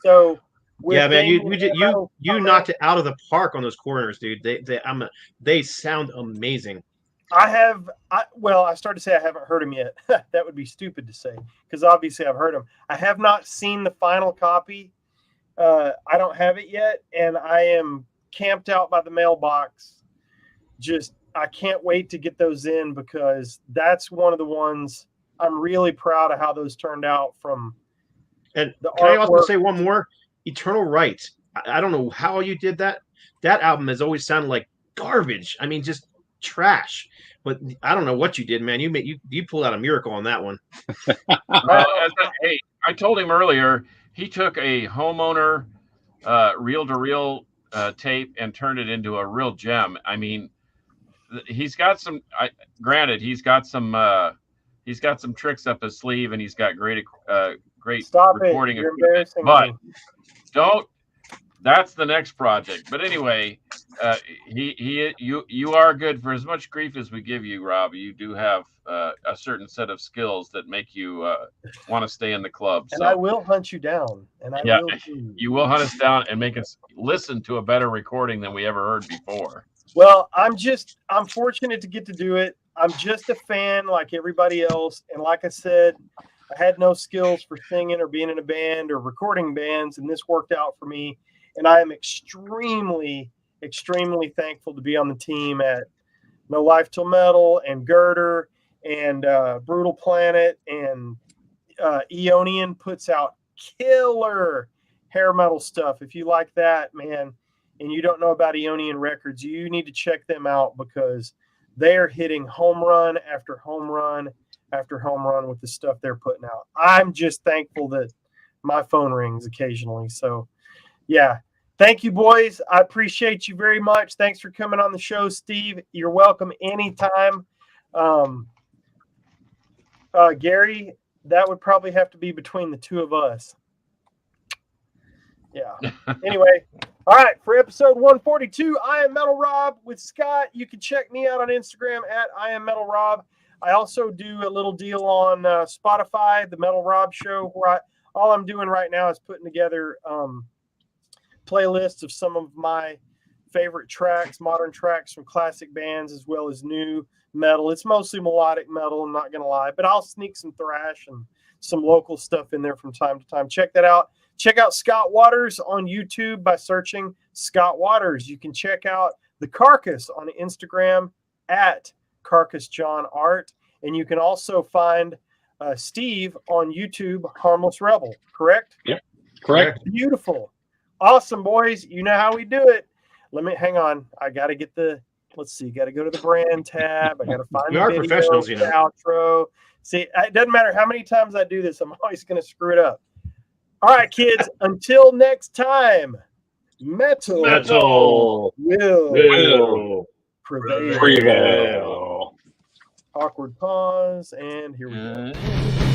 So yeah, man, you knocked it out of the park on those corners, dude. They sound amazing. I started to say I haven't heard him yet. That would be stupid to say, because obviously I've heard him. I have not seen the final copy. I don't have it yet, and I am camped out by the mailbox. I can't wait to get those in, because that's one of the ones I'm really proud of how those turned out from. And can I also say one more? Eternal Rights. I don't know how you did that. That album has always sounded like garbage. I mean, just trash. But I don't know what you did, man. You pulled out a miracle on that one. Hey, I told him earlier, he took a homeowner reel-to-reel tape and turned it into a real gem. I mean, he's got some. Granted, he's got some tricks up his sleeve, and he's got great recording. You're embarrassing but me. Don't. That's the next project. But anyway, you are good for as much grief as we give you, Rob. You do have a certain set of skills that make you want to stay in the club. And I will hunt you down. You will hunt us down and make us listen to a better recording than we ever heard before. Well, I'm fortunate to get to do it. I'm just a fan like everybody else. And like I said, I had no skills for singing or being in a band or recording bands, and this worked out for me. And I am extremely, extremely thankful to be on the team at No Life Till Metal and Girder and Brutal Planet, and Eonian puts out killer hair metal stuff. If you like that, man, and you don't know about Eonian Records, you need to check them out, because they are hitting home run after home run after home run with the stuff they're putting out. I'm just thankful that my phone rings occasionally. So, yeah. Thank you, boys. I appreciate you very much. Thanks for coming on the show, Steve. You're welcome anytime. Gary, that would probably have to be between the two of us. Yeah. Anyway, all right. For episode 142, I am Metal Rob with Scott. You can check me out on Instagram at I am Metal Rob. I also do a little deal on Spotify, the Metal Rob Show, where all I'm doing right now is putting together playlists of some of my favorite tracks, modern tracks from classic bands, as well as new metal. It's mostly melodic metal, I'm not going to lie, but I'll sneak some thrash and some local stuff in there from time to time. Check that out. Check out Scott Waters on YouTube by searching Scott Waters. You can check out The Carcass on Instagram at Carcass John Art. And you can also find Steve on YouTube, Harmless Rebel, correct? Yep, correct. Beautiful. Awesome, boys. You know how we do it. Hang on. I got to get let's see, got to go to the brand tab. I got to find We are professionals, the outro. See, it doesn't matter how many times I do this, I'm always going to screw it up. All right, kids, until next time, metal will prevail. Prevail. Awkward pause, and here we go.